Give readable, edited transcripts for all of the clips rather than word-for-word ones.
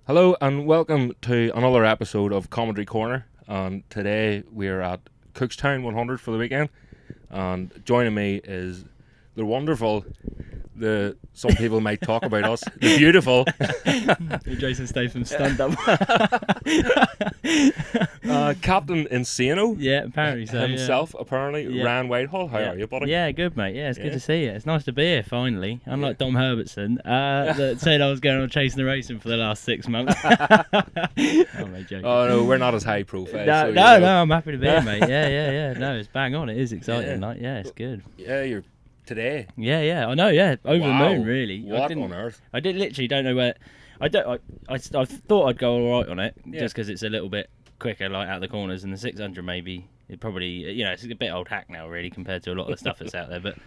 Hello and welcome to another episode of Commentary Corner. And today we're at Cookstown 100 for the weekend. And joining me is the wonderful, some people might talk about us, the beautiful Jason Statham stunned up. Captain Insano. Yeah, apparently so. Himself, apparently. Yeah. Ryan Whitehall. How are you, buddy? Yeah, good, mate. Yeah, it's good to see you. It's nice to be here, finally. Unlike Dom Herbertson, that said I was going on chasing the racing for the last 6 months. I'm joking. Oh, no, we're not as high profile. No, I'm happy to be here, mate. Yeah. No, it's bang on. It is exciting. It's good. Yeah, you're today. Yeah. I know. Yeah, over the Wow. moon, really. What on earth? I literally don't know where. I thought I'd go all right on it, Yeah. just because it's a little bit quicker, like out the corners, and the 600 maybe. It probably, it's a bit old hack now, really, compared to a lot of the stuff that's out there. But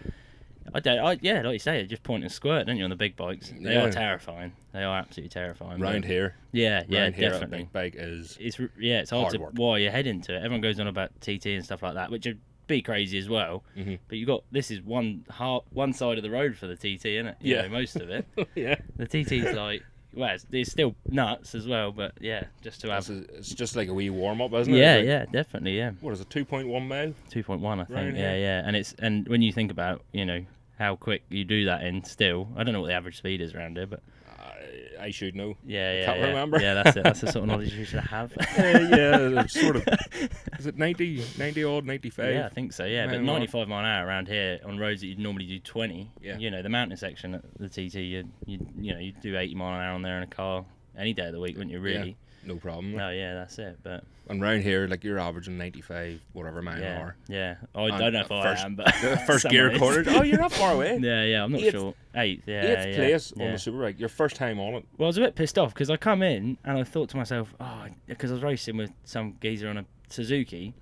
like you say, just point and squirt, don't you, on the big bikes? They are terrifying. They are absolutely terrifying. Round here. Yeah, Round here definitely. on a big bike is. It's hard to work. wire your head into it. Everyone goes on about TT and stuff like that, which would be crazy as well. Mm-hmm. But this is one side of the road for the TT, isn't it? You know, most of it. Yeah. The TT's like, well, it's still nuts as well, but yeah, just to have. It's just like a wee warm up, isn't it? Yeah, definitely, yeah. What is it, 2.1 mile? 2.1, I think. Right, Yeah. And when you think about, how quick you do that in still, I don't know what the average speed is around here, but I should know. yeah. Can't remember. Yeah, that's it. That's the sort of knowledge you should have. It's sort of. Is it 90 odd, 95? Yeah, I think so. Yeah, but 95 mile an hour around here on roads that you'd normally do 20. Yeah. The mountain section at the TT, you do 80 mile an hour on there in a car any day of the week, wouldn't you? Really? Yeah, no problem. No, yeah, that's it. But And round here, like you're averaging 95, whatever mile an hour. yeah. I don't know if I am, but First gear someone quarter. is. Oh, you're not far away. Yeah, I'm not sure. Eighth Eighth place on the Superbike. Your first time on it. Well, I was a bit pissed off because I come in and I thought to myself, because I was racing with some geezer on a Suzuki,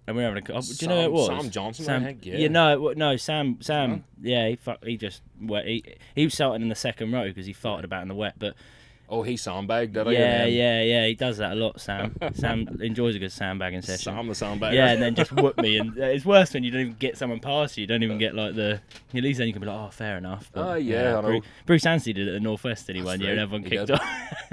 and we were having a. Do you know who it was? Sam Johnson, I think. Yeah. No, Sam. Huh? Yeah, he was starting in the second row because he farted about in the wet, but. Oh, he sandbagged, did Yeah, he does that a lot, Sam. Sam enjoys a good sandbagging session. Sam the sandbagger. Yeah, and then just whoop me, and it's worse when you don't even get someone past you. You don't even get like at least then you can be like, oh, fair enough. But, I know. Bruce Anstey did it at Northwest one year, and everyone kicked off.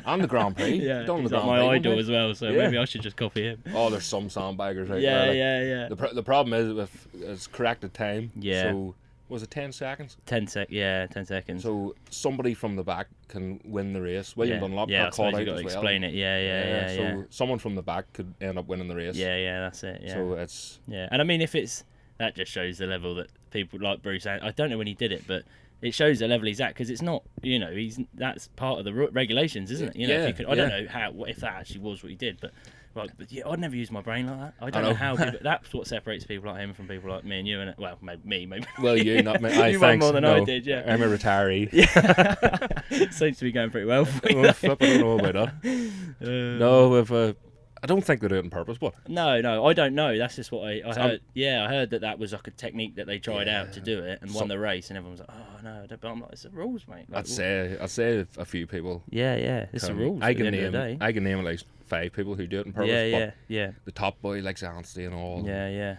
And the Grand Prix. Yeah, Done he's the like Grand my Prix, idol as well, so maybe I should just copy him. Oh, there's some sandbaggers out there. Yeah. The problem is with it's corrected time. Yeah. So was it 10 seconds? 10 seconds. So somebody from the back can win the race. William Dunlop got caught out you got as to well. explain it. Yeah. So someone from the back could end up winning the race. Yeah, that's it. Yeah. So it's and I mean, that just shows the level that people like Bruce. I don't know when he did it, but it shows the level he's at because it's not. That's part of the regulations, isn't it? If I don't know if that actually was what he did, but. But I'd never use my brain like that. I don't know how people. That's what separates people like him from people like me and you. And maybe. Well, you, not me. You won more than I did. Yeah, I'm a retiree. Yeah, seems to be going pretty well for you. I don't know about that. I don't think they do it on purpose, but No, I don't know. That's just what I heard. I heard that was like a technique that they tried out to do it and won the race, and everyone was like, "Oh no!" But I'm like, "It's the rules, mate." Like, I'd say a few people. Yeah, it's the rules. I at the can end of the day. name at least 5 people who do it on purpose. Yeah. The top boy likes Anstey and all. Yeah.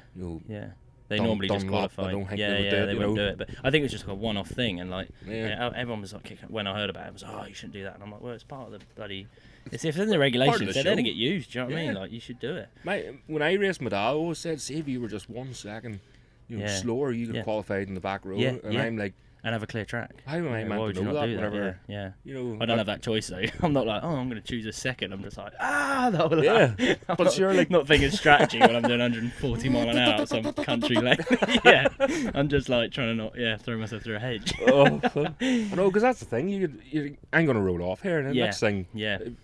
They Dun- normally just Dunlop, qualify. I don't think they they would do it, they you wouldn't know. do it. But I think it was just like a one-off thing, and Yeah. everyone was like kicking. When I heard about it, it was you shouldn't do that, and I'm like, well, it's part of the bloody. It's if it's in the regulations, they're there to show. get used. Do you know what I mean? Yeah. like you should do it. When I raced my dad, I always said, "See if you were just 1 second, slower, you could have qualified in the back row." Yeah, and yeah. I'm like, And have a clear track. how am I Why meant would to you know not that? do that? Whenever Yeah. you I don't have that choice though. I'm not like, I'm going to choose a second. I'm just like, the whole Yeah, I'm but you're like not thinking strategy when I'm doing 140 mile an hour up some country lane. Yeah, I'm just like trying to not throw myself through a hedge. I know, because that's the thing. I'm going to roll off here, and the next thing,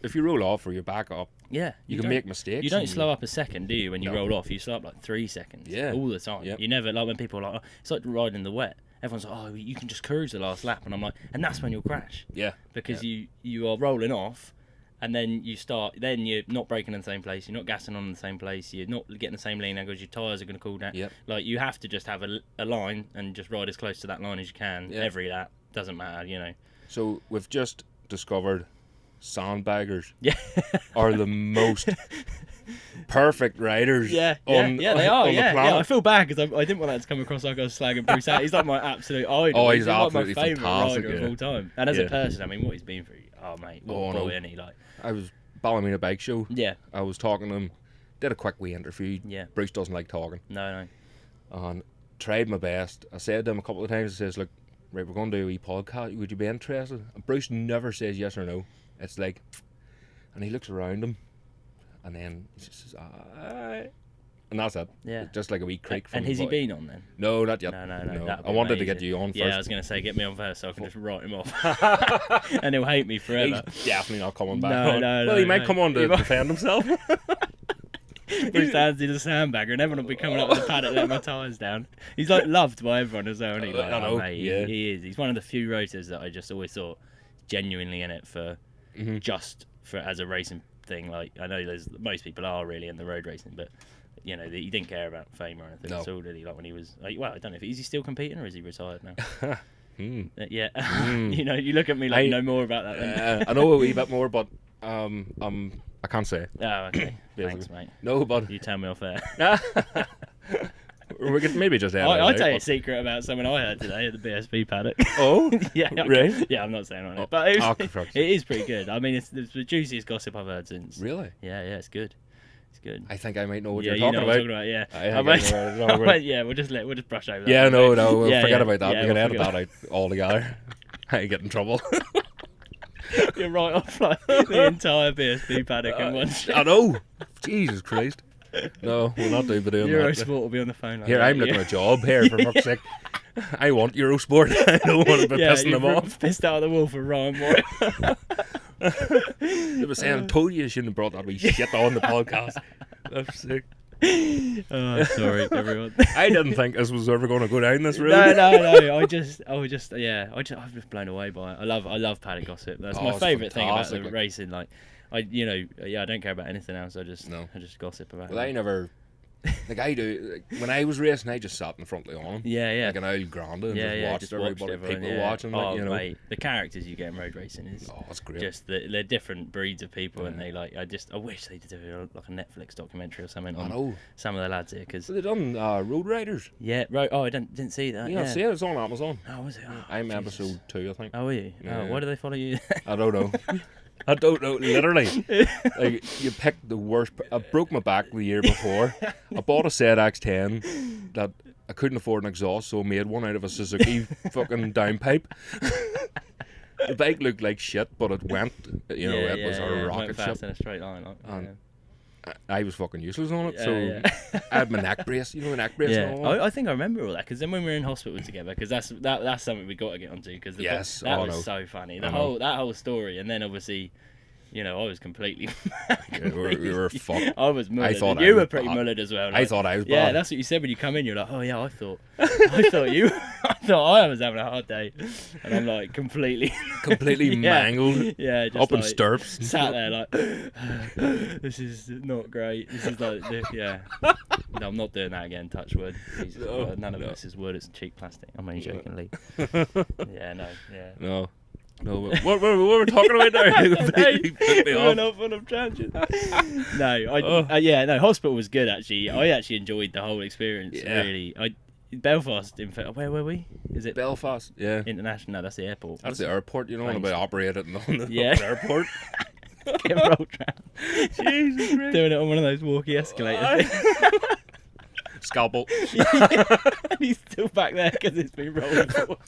if you roll off or you back up, you can make mistakes. You don't slow up a second, do you? When you roll off, you slow up like 3 seconds. Yeah. All the time. Yep. You never like when people are like, it's like riding in the wet. Everyone's like, you can just cruise the last lap, and I'm like, and that's when you'll crash. Yeah. Because you are rolling off, and then you're not braking in the same place, you're not gassing on in the same place, you're not getting the same lean angles, your tyres are going to cool down. Yep. Like you have to just have a line and just ride as close to that line as you can every lap. Doesn't matter, So we've just discovered sandbaggers Yeah. are the most perfect riders. They are. on the Yeah, planet. I feel bad because I didn't want that to come across like I was slagging Bruce out. He's like my absolute idol. Oh, he's like my absolutely favourite fantastic, rider of all time. And as a person, I mean, what he's been through, oh mate, what a boy, isn't he? Like, I was Ballymena Bike Show. yeah, I was talking to him, did a quick wee interview. yeah. Bruce doesn't like talking. No. And tried my best. I said to him a couple of times, I says, look, right, we're going to do a wee podcast. Would you be interested? And Bruce never says yes or no. It's like, and he looks around him, and then he just says, aye. And that's it. Yeah. Just like a wee creak from And has he been on then? No, not yet. No. I wanted to get you on first. Yeah, I was going to say, get me on first so I can just write him off. And he'll hate me forever. He's definitely not coming back No, on. no, well, he might come on to defend himself. Bruce Anstey's a sandbagger, and everyone will be coming up with a paddock letting my tyres down. He's like loved by everyone as well, isn't he? Like, I know, mate, yeah. he is. He's one of the few racers that I just always thought genuinely in it for just for as a racing thing. Like, I know most people are really in the road racing, but you know, he didn't care about fame or anything at all, did he? Like when he was, like, well, I don't know, is he still competing or is he retired now? Yeah. You know, you look at me like you know more about that than I know a wee bit more, but I can't say. Oh, okay. Thanks, mate. No, but You tell me off air. we could maybe just add I'll tell you a secret about someone I heard today at the BSB paddock. Oh? Yeah. Really? Yeah, I'm not saying on it, but it it is pretty good. I mean, it's the juiciest gossip I've heard since. Really? Yeah, it's good. It's good. I think I might know what Yeah, you're talking what I'm about. talking about. Yeah. I think I know what you're talking about. Yeah, we'll just brush over that. Yeah, no, we'll Yeah, forget yeah. about that. Yeah, We can we'll edit forget that out altogether. I get in trouble. You're right off like the entire BSB paddock in one shot. I know. Jesus Christ. No, we'll not do doing that. Eurosport will be on the phone. Like Here, that, I'm looking at a job here, for fuck's sake. I want Eurosport. I don't want to be pissing them off. Pissed out of the wall for Ryan White. They were saying, I told you shouldn't have brought that wee shit on the podcast. That's sick. Oh, sorry, everyone. I didn't think this was ever going to go down this road. No. I was just blown away by it. I love paddock gossip. That's my it's favourite thing about fantastic. the racing. Like, I don't care about anything else. I just gossip about Well, it. I never, like I do, like, when I was racing, I just sat in front of the awning. Yeah. Like an old grande and just watched everybody, everyone, people watching, Oh, like, you know. mate, the characters you get in road racing is That's great. just they're different breeds of people, and they like. I wish they did do like a Netflix documentary or something I on know. some of the lads here, because They done Road Riders. Oh, I didn't see that. You don't see it? It's on Amazon. Oh, was it? Oh, I'm Jesus. episode 2, I think. Oh, are you? Yeah. Oh, why do they follow you? I don't know. I don't know, literally. Like, you picked the worst. I broke my back the year before. I bought a ZX10 that I couldn't afford an exhaust, so I made one out of a Suzuki fucking downpipe. The bike looked like shit, but it went. You know, it was a It rocket went fast ship. in a straight line. Like, And I was fucking useless on it, Yeah, so yeah. I had my neck brace. You know, the neck brace. Yeah, And all that? I think I remember all that, because then when we were in hospital together, because that's something we got to get onto, because Yes, that I was know. so funny. I know. That whole story, and then obviously, you know, I was completely. Yeah, we were fucked. I was mullered. thought You I were was pretty bad. mullered as well. I like- thought I was Yeah, bad. that's what you said when you come in. You're like, oh yeah, I thought I was having a hard day, and I'm like completely Completely mangled. Yeah, just Up in like, stirrups. Sat there like, this is not great. This is like, yeah. No, I'm not doing that again. Touch wood. Jesus, No, none of no. this is wood. It's cheap plastic. I'm only joking, Lee. Yeah, no, yeah. No. No, what were we talking about there? Completely put me Going off. off on a tangent. No, hospital was good actually. I actually enjoyed the whole experience. Yeah. Really, Belfast. In fact, where were we? Is it Belfast, yeah. international? No, that's the airport. That's the airport, you know, Thanks. about operating on the Yeah. fucking airport. Get rolled round. Jesus Christ. Doing it on one of those walkie escalators. Scalpel. And he's still back there because it's been rolling forward.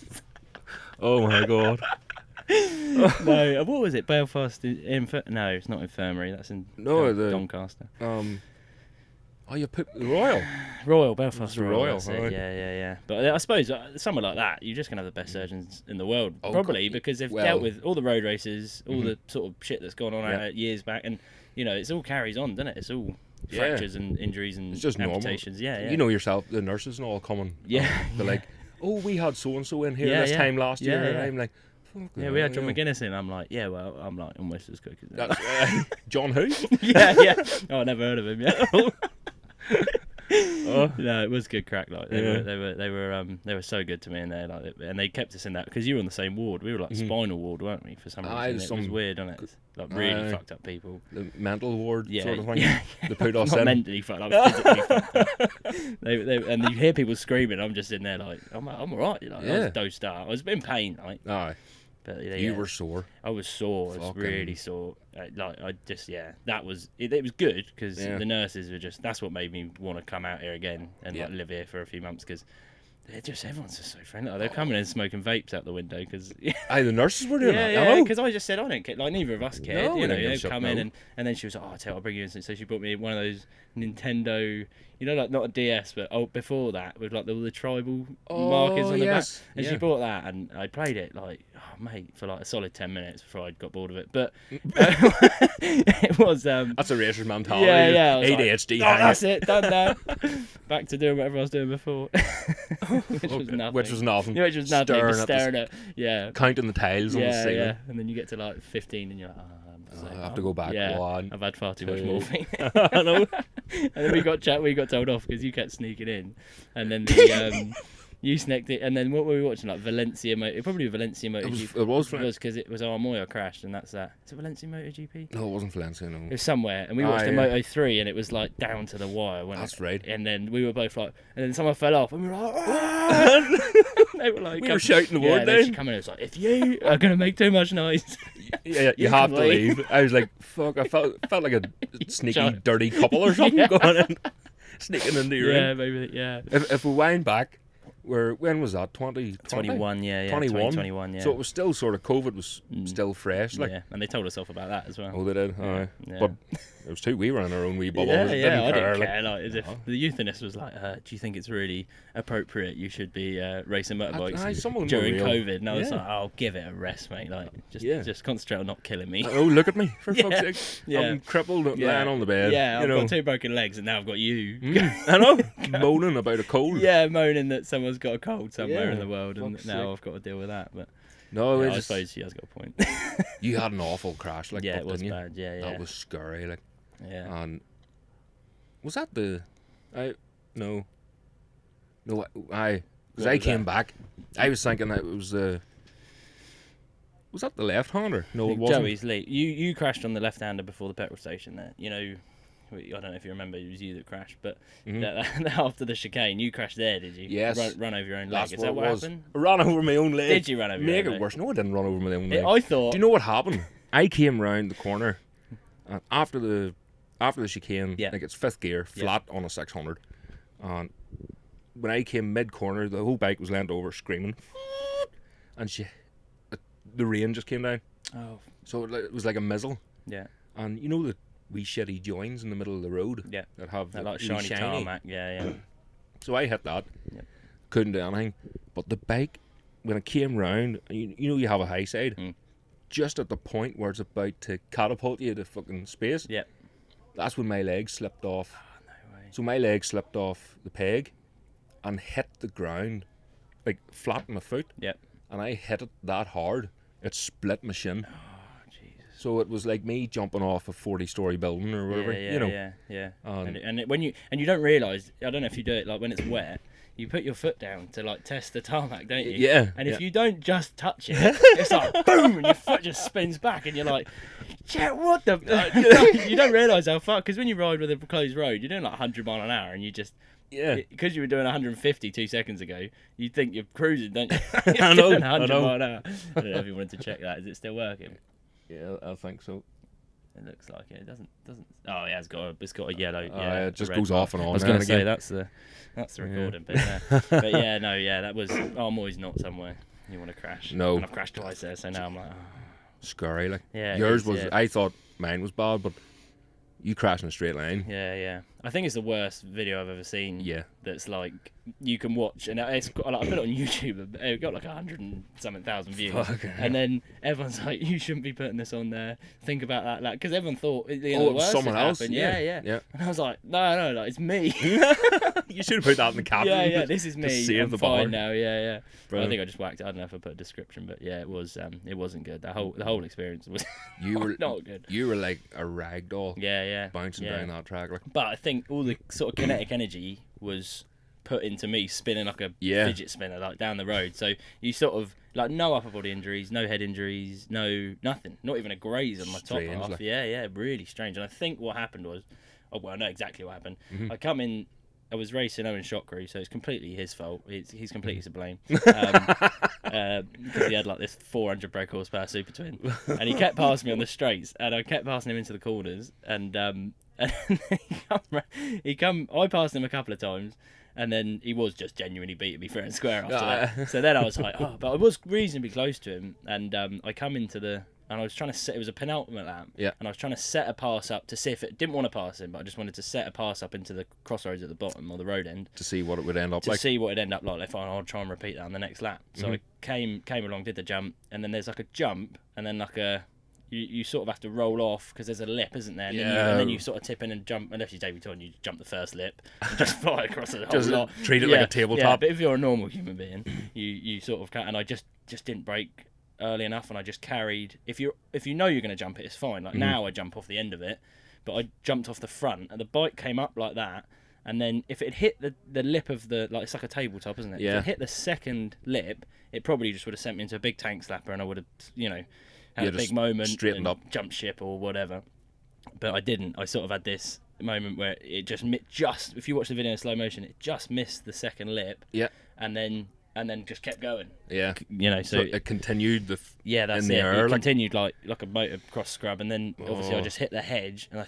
Oh my god. No, what was it? Belfast? No, it's not Infirmary. That's in Doncaster. Oh, you put Royal, Belfast It's the Royal. Royal, That's it. right. Yeah. But I suppose somewhere like that, you're just gonna have the best surgeons in the world, Oh, probably, God. because they've Well- dealt with all the road races, all the sort of shit that's gone on Yeah. years back, and you know, it's all carries on, doesn't it? It's all Yeah. fractures and injuries and It's just normal. amputations. Yeah. You know yourself, the nurses and all coming. Yeah, They're like, oh, we had so and so in here Yeah, this yeah. time last year. Yeah, And yeah. I'm like, Yeah, we had John McGuinness in. I'm like, yeah, well, I'm like almost as quick as that. That's, John who? yeah. Oh, I never heard of him yet. Oh. No, it was good crack. Like they Yeah. were so good to me, and they kept us in that because you were on the same ward. We were like spinal ward, weren't we? For some reason, it was weird, wasn't it? Like really fucked up people. The mental ward Yeah, sort of thing. yeah. They put us Not in. mentally fucked up, physically fucked up. And you hear people screaming. I'm just in there like, I'm alright. You know, I Yeah. was dosed out. I was in pain, like, Aye. But You were sore. I was sore. I was really sore. That was it was good because the nurses were that's what made me want to come out here again and like live here for a few months because everyone's just so friendly. Like, they're coming in smoking vapes out the window because the nurses were doing that. Yeah, because I just said on it. Like, neither of us cared. No, they'd come in and then she was like, I'll bring you in. So she brought me one of those Nintendo, like not a DS, but before that with like all the tribal markers on the back. And she bought that, and I played it like, for like a solid 10 minutes before I got bored of it. But it was that's a racer's mentality. Yeah. ADHD. Like, that's it, done now. Back to doing whatever I was doing before. Which was nothing. Which was nothing. Staring at counting the tiles on the ceiling. Yeah, and then you get to like 15 and you're like, I have to go back. One, I've had far too much morphine. I know. And then we got told off because you kept sneaking in, and then you sneaked it. And then what were we watching? Like Valencia probably Valencia MotoGP. It was because it was Armoya crashed, and that's that. Is it Valencia MotoGP? No, it wasn't Valencia. No, it was somewhere, and we watched the Moto 3, and it was like down to the wire. That's right. And then we were both like, and then someone fell off, and we were like, they were like, we were shouting the word. Then she come in, it was like, if you are gonna make too much noise. You have to leave. I was like, fuck, I felt like a sneaky, dirty couple or something going in, sneaking into your room. Yeah, maybe, yeah. If we wind back, when was that? 21, yeah. 21, yeah. So it was still sort of, COVID was still fresh. Like, yeah, and they told us off about that as well. Oh, they did? Yeah. But it was too, we were in our own wee bubble. I didn't care. Like, as if the euthanist was like, do you think it's really appropriate you should be racing motorbikes during COVID? And I was like, oh, give it a rest, mate. Like, just concentrate on not killing me. Oh, look at me, for fuck's sake. I'm crippled, lying on the bed. Yeah, I've got 2 broken legs, and now I've got you. I know, moaning about a cold. Yeah, moaning that someone's got a cold somewhere in the world, and now I've got to deal with that. But no, I suppose she has got a point. You had an awful crash, like, it was bad. Yeah. That was scary, like. Yeah. And was that because I came back, I was thinking that it was was that the left-hander? No, it wasn't. Joey's late. You crashed on the left-hander before the petrol station there. I don't know if you remember, it was you that crashed, but after the chicane, you crashed there, did you? Yes. Run over your own leg. Is that what happened? I ran over my own leg. Did you run over your own leg? Make it worse. No, I didn't run over my own leg. I thought... Do you know what happened? I came round the corner, and after the chicane, like, it's 5th gear, flat on a 600, and when I came mid-corner, the whole bike was leant over screaming, and the rain just came down. Oh. So it was like a mizzle. Yeah. And you know the wee shitty joins in the middle of the road that have that like shiny tarmac. Yeah. So I hit that. Yep. Couldn't do anything. But the bike, when it came round, you have a high side, just at the point where it's about to catapult you to fucking space. Yeah. That's when my leg slipped off. Oh, no way. So my leg slipped off the peg and hit the ground, like flat on my foot. Yep. And I hit it that hard, it split my shin. So it was like me jumping off a 40-story building or whatever, Yeah. And when you don't realise, I don't know if you do it like when it's wet, you put your foot down to like test the tarmac, don't you? Yeah. And if you don't just touch it, it's like boom, and your foot just spins back, and you're like, yeah, what the? You don't realise how far, because when you ride with a closed road, you're doing like 100 mile an hour, and you just because you were doing 150 2 seconds ago, you think you're cruising, don't you? I know. 100 mile an hour. I don't know if you wanted to check that. Is it still working? Yeah, I think so. It looks like it. It doesn't. Oh yeah, it's got a yellow. It just goes off and on. I was going to say that's the recording bit there. But that was. I'm always not somewhere you want to crash. No, and I've crashed twice there, so now I'm like, scary. Like yours was. I thought mine was bad, but you crashed in a straight line. Yeah. I think it's the worst video I've ever seen. Yeah. That's like you can watch, and it's got, like, I put it on YouTube. And it got like 100,000 views, and then everyone's like, "You shouldn't be putting this on there. Think about that, like, because everyone thought the worst someone else. Yeah. And I was like, no, like, it's me. You should have put that in the caption. Yeah, this is me. Save I'm the fine bar. now. Yeah. I think I just whacked it. I don't know if I put a description, but yeah, it wasn't good. The whole experience was not good. You were like a rag doll. Yeah. Bouncing down that track. Like. But I think all the sort of kinetic energy was put into me spinning like a fidget spinner, like down the road. So you sort of like no upper body injuries, no head injuries, no nothing, not even a graze on my top half. Like. Yeah, really strange. And I think what happened was, I know exactly what happened. I come in I was racing Owen Shot Crew, so it's completely his fault. He's completely to blame. Because he had like this 400 brake horsepower super twin, and he kept passing me on the straights, and I kept passing him into the corners, and I passed him a couple of times, and then he was just genuinely beating me fair and square after that. So then I was like, oh, but I was reasonably close to him, and I come into and I was trying to set, it was a penultimate lap, and I was trying to set a pass up to see if it didn't want to pass him, but I just wanted to set a pass up into the crossroads at the bottom or the road end to see what it would end up to like. see what it'd end up like. If I'll try and repeat that on the next lap. So I came along, did the jump, and then there's like a jump, and then like a you sort of have to roll off because there's a lip, isn't there? And then you sort of tip in and jump. Unless you're David Torn, you jump the first lip and just fly across the whole lot. Treat it like a tabletop. Yeah, but if you're a normal human being, you sort of can't. And I just didn't brake early enough, and I just carried. If you know you're going to jump it, it's fine. Like now I jump off the end of it, but I jumped off the front, and the bike came up like that. And then if it hit the lip of it's like a tabletop, isn't it? Yeah. If it hit the second lip, it probably just would have sent me into a big tank slapper, and I would have, had a big moment, straightened up, jumped ship or whatever. But I didn't. I sort of had this moment where it just if you watch the video in slow motion, it just missed the second lip. Yeah. And then just kept going. Yeah. So it continued that's in the it. air. It continued like a motocross scrub, and then obviously I just hit the hedge, and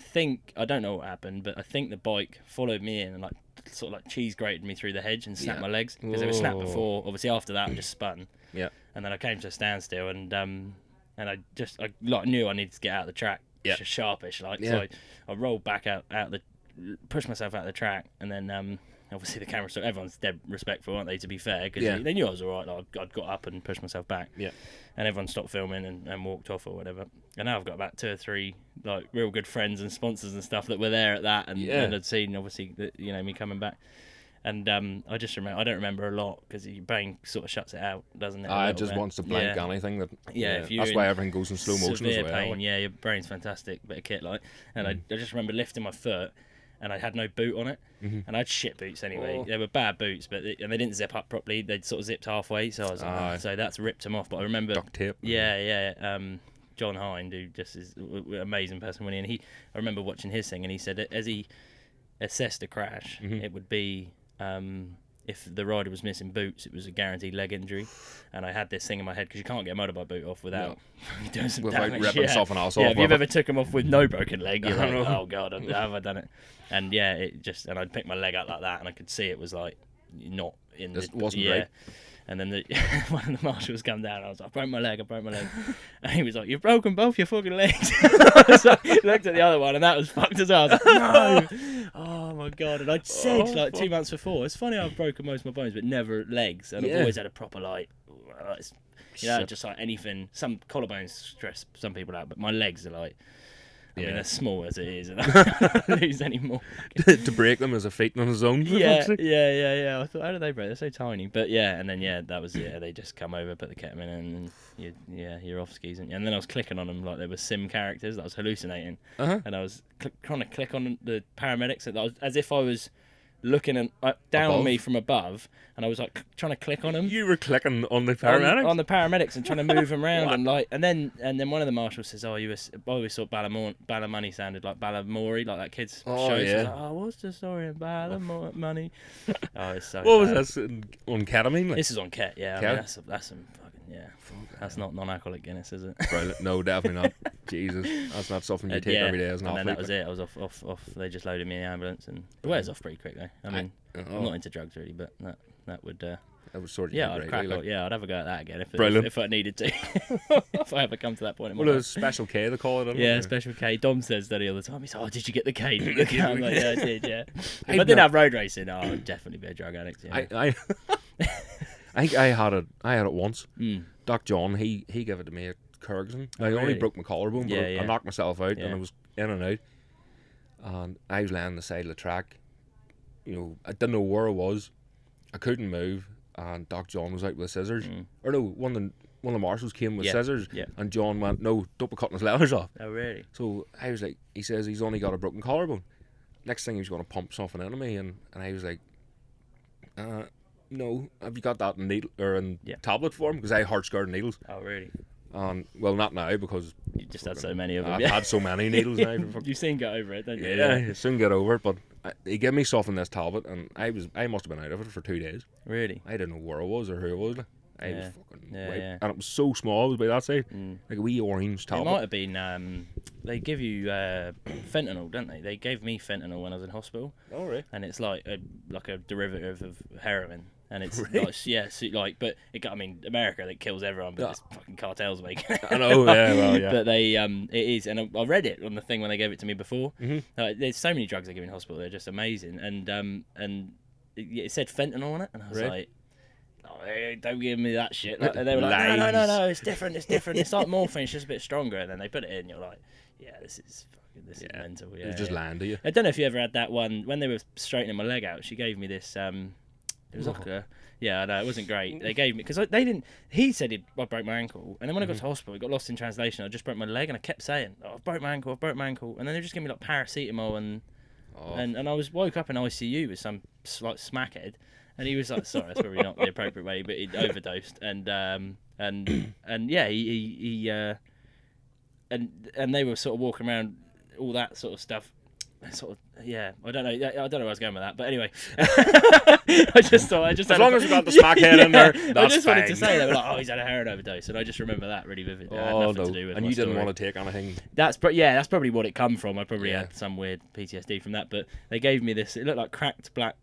I don't know what happened, but I think the bike followed me in and sort of cheese grated me through the hedge and snapped my legs because they were snapped before. Obviously after that I just spun. Yeah. And then I came to a standstill, and I knew I needed to get out of the track. Yeah. Just sharpish so I rolled back out pushed myself out of the track, and then obviously the camera, so everyone's dead respectful, aren't they, to be fair, because they knew I was alright. I'd got up and pushed myself back, and everyone stopped filming and walked off or whatever. And now I've got about 2 or 3 real good friends and sponsors and stuff that were there at that, and had seen obviously me coming back. And I just remember, I don't remember a lot because your brain sort of shuts it out, doesn't it? It just wants to blank anything. That's why everything goes in slow motion as well. Pain, your brain's fantastic, bit of kit and I just remember lifting my foot, and I had no boot on it, and I had shit boots anyway. They were bad boots, but they didn't zip up properly. They'd sort of zipped halfway, so I was like, so that's ripped them off. But I remember duct tape. John Hind, who just is an amazing person, and I remember watching his thing, and he said that as he assessed a crash, it would be if the rider was missing boots, it was a guaranteed leg injury. And I had this thing in my head because you can't get a motorbike boot off without doing some damage. Ripping someone else off. Yeah, if you've ever took them off with no broken leg, you're like, oh god, have I done it? And and I'd pick my leg up like that, and I could see it was not in. It wasn't great. And then one of the marshals come down, and I was like, I broke my leg. And he was like, you've broken both your fucking legs. So I looked at the other one, and that was fucked as well. I was like, no. Oh my god. And I'd said 2 months before, it's funny I've broken most of my bones, but never legs. And I've always had a proper just anything. Some collarbones stress some people out, but my legs are I mean, they're small as it is, and I don't lose any more. To break them as a feat on his own. Yeah. I thought, how do they break? They're so tiny. But and then that was they just come over, put the ketamine in, and you're off skis. And then I was clicking on them like they were sim characters. I was hallucinating, and I was trying to click on the paramedics, as if I was looking down on me from above, and I was trying to click on them. You were clicking on the paramedics? On the paramedics and trying to move them around and then one of the marshals says, I always thought Balamoney sounded like Balamory, like that kid's show. Yeah. What's the story of Balamoney? It's so what was that on ketamine? This is on ket, I mean, that's some fucking that's not non-alcoholic Guinness, is it? Brilliant. No, definitely not. Jesus, that's not something you take every day as an athlete. And then that was it. I was off. They just loaded me in the ambulance, and it wears off pretty quick though. I mean, I'm not into drugs really, but that would. That would sort of I'd crack out. I'd have a go at that again if I needed to. If I ever come to that point in my life. Well, Special K they call it. Yeah, Special K. Dom says that all the time. He's did you get the K? I'm like, I did. Yeah. If I didn't have road racing, I'd definitely be a drug addict. Yeah. I had it once. Doc John, he gave it to me at Kyrgyzstan. I only broke my collarbone, but I knocked myself out, and I was in and out. And I was laying on the side of the track. I didn't know where I was. I couldn't move, and Doc John was out with scissors. Or no, one of the marshals came with scissors, and John went, "No, don't be cutting his leathers off." Oh, really? So I was like, he says he's only got a broken collarbone. Next thing he was going to pump something into me, and I was like, no, have you got that in needle or in tablet form? Because I hard scared needles. Oh, really? Well, not now because you just had so many of them. I've had so many needles now. You soon get over it, don't you? Yeah, you soon get over it. But he gave me stuff in this tablet, and I must have been out of it for 2 days. Really? I didn't know where I was or who I was. Like. I was fucking yeah, wiped. yeah. And it was so small, it was by that side. Like a wee orange tablet. It might have been, they give you fentanyl, don't they? They gave me fentanyl when I was in hospital. Oh, right. And it's like a derivative of heroin. And it's Really? but America, that kills everyone, but it's fucking cartels making it. I know, yeah, well, yeah. But they, it is, and I read it on the thing when they gave it to me before. There's so many drugs they give in hospital, they're just amazing. And it said fentanyl on it, and I was like, oh, hey, don't give me that shit. Like, and they were like, no, it's different. It's like morphine, it's just a bit stronger. And then they put it in, you're like, yeah, this is mental. Yeah, it just landed you. I don't know if you ever had that one when they were straightening my leg out. She gave me this. It was like I know it wasn't great. They gave me because they didn't. He said I broke my ankle, and then when I got to hospital, it got lost in translation. I just broke my leg, and I kept saying, "Oh, I broke my ankle," and then they just gave me like paracetamol and I woke up in ICU with some like smackhead. And he was like, sorry, that's probably not the appropriate way, but he'd overdosed. And yeah, and they were sort of walking around all that sort of stuff. Sort of, yeah, I don't know where I was going with that, but anyway, I just as long as you got the smackhead in there, that's I just fine. wanted to say they were like, oh, he's had a heroin overdose, and I just remember that really vividly. It had nothing to do with and my you didn't story. want to take anything. That's probably what it come from. I probably had some weird PTSD from that, but they gave me this. It looked like cracked black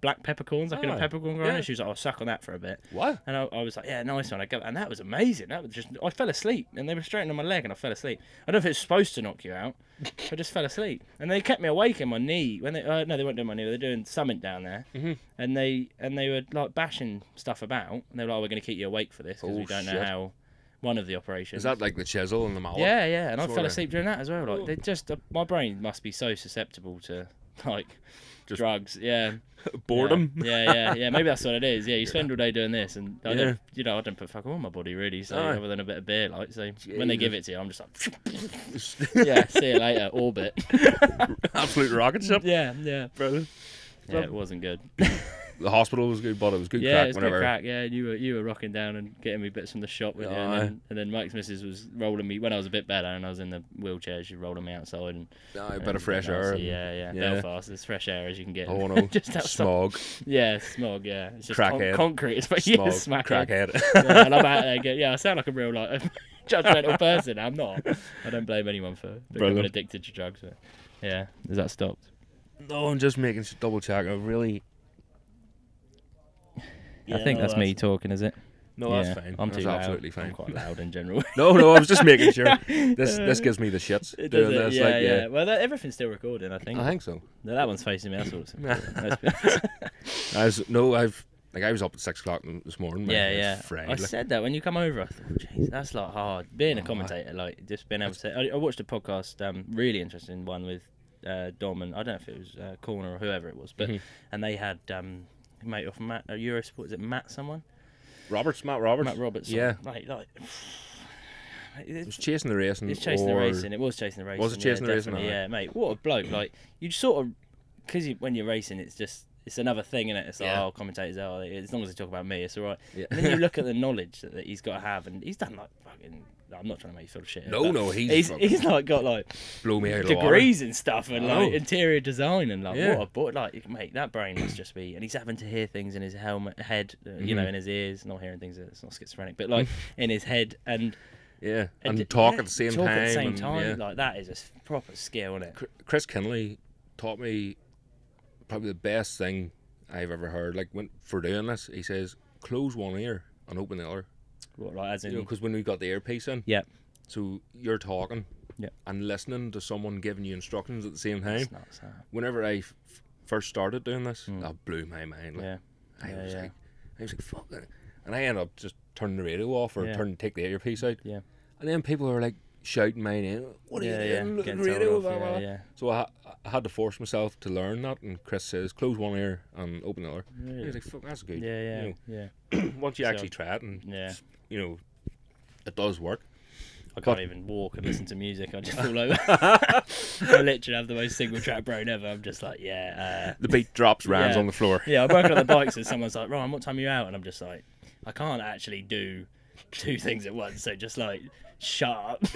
black peppercorns, like in a peppercorn grinder. Yeah. She was like, "I'll suck on that for a bit." What? And I was like, "Yeah, nice one." And that was amazing. That was just I fell asleep, and they were straightening my leg, and I fell asleep. I don't know if it's supposed to knock you out. I just fell asleep, and they kept me awake in my knee when they no, they weren't doing my knee. They were doing something down there, and they were like bashing stuff about. And they were like, "We're going to keep you awake for this because we don't know how." One of the operations. Is that like the chisel and the mallet? Yeah, and I fell asleep during that as well. Like they just, my brain must be so susceptible to like just drugs. Yeah, boredom. Yeah. Maybe that's what it is. Yeah, you spend all day doing this, and I don't put fuck all on my body really. So other than a bit of beer, like so, when they give it to you, I'm just like, yeah, see you later, orbit. Absolute rocket ship. Yeah, brother. Yeah, it wasn't good. The hospital was good, but it was good yeah, crack. It was whenever. good crack. Yeah, you were rocking down and getting me bits from the shop with you, and then Mike's missus was rolling me when I was a bit better and I was in the wheelchair. She was rolling me outside and a bit of fresh air. Yeah. Belfast, as fresh air as you can get. Oh no, just smog. Yeah, smog. Yeah, it's just crackhead. Concrete. It's like smog. Crackhead. Yeah, and I'm out there. I sound like a real like judgmental person. I'm not. I don't blame anyone for becoming addicted to drugs. But yeah, has that stopped? No, I'm just making double check. I really. I think that's me talking, is it? No, that's fine. I'm that's too absolutely loud. fine. I'm quite loud in general. No, I was just making sure. This gives me the shits. Doing this, yeah. Well, everything's still recording, I think. I think so. No, that one's facing me. That's all. I was up at 6 o'clock this morning. Yeah. I said that when you come over. I thought, jeez, that's like hard. Being a commentator, like just being able to. I watched a podcast, really interesting one with Dom and I don't know if it was Corner or whoever it was, but and they had mate off Matt Eurosport. Is it Matt someone? Matt Roberts. Matt Roberts. Yeah. Like it was chasing the racing. It's chasing the racing. It was chasing the racing. Was it chasing the racing? Yeah, mate. What a bloke! Like you sort of because when you're racing, it's another thing, isn't it? It's like commentators are as long as they talk about me, it's all right. Yeah. And then you look at the knowledge that he's got to have, and he's done like fucking. I'm not trying to make you feel shit. No, he's like got like blow me out degrees and stuff and like interior design and like what a boy, like mate, that brain must just be. And he's having to hear things in his head, you know, in his ears, not hearing things. It's not schizophrenic, but like in his head and talk at the same time. At the same time, like that is a proper skill, isn't it? Chris Kinley taught me probably the best thing I've ever heard. Like for doing this, he says, close one ear and open the other. What, like as in? Because when we got the earpiece in, so you're talking, and listening to someone giving you instructions at the same time. That's nuts, huh? Whenever I first started doing this, that blew my mind. Like, I was like, fuck that, and I ended up just turning the radio off or take the earpiece out. Yeah, and then people were like shouting my name. What are you doing? Look at the radio. So I had to force myself to learn that. And Chris says, close one ear and open the other. Really? I was like, fuck, that's good. Yeah. Once you actually try it, and you know, it does work. I can't even walk and listen to music. I just fall over. I literally have the most single track brain ever. I'm just like, the beat drops, on the floor. Yeah, I'm working on the bikes and someone's like, Ryan, what time are you out? And I'm just like, I can't actually do two things at once. So just like shut up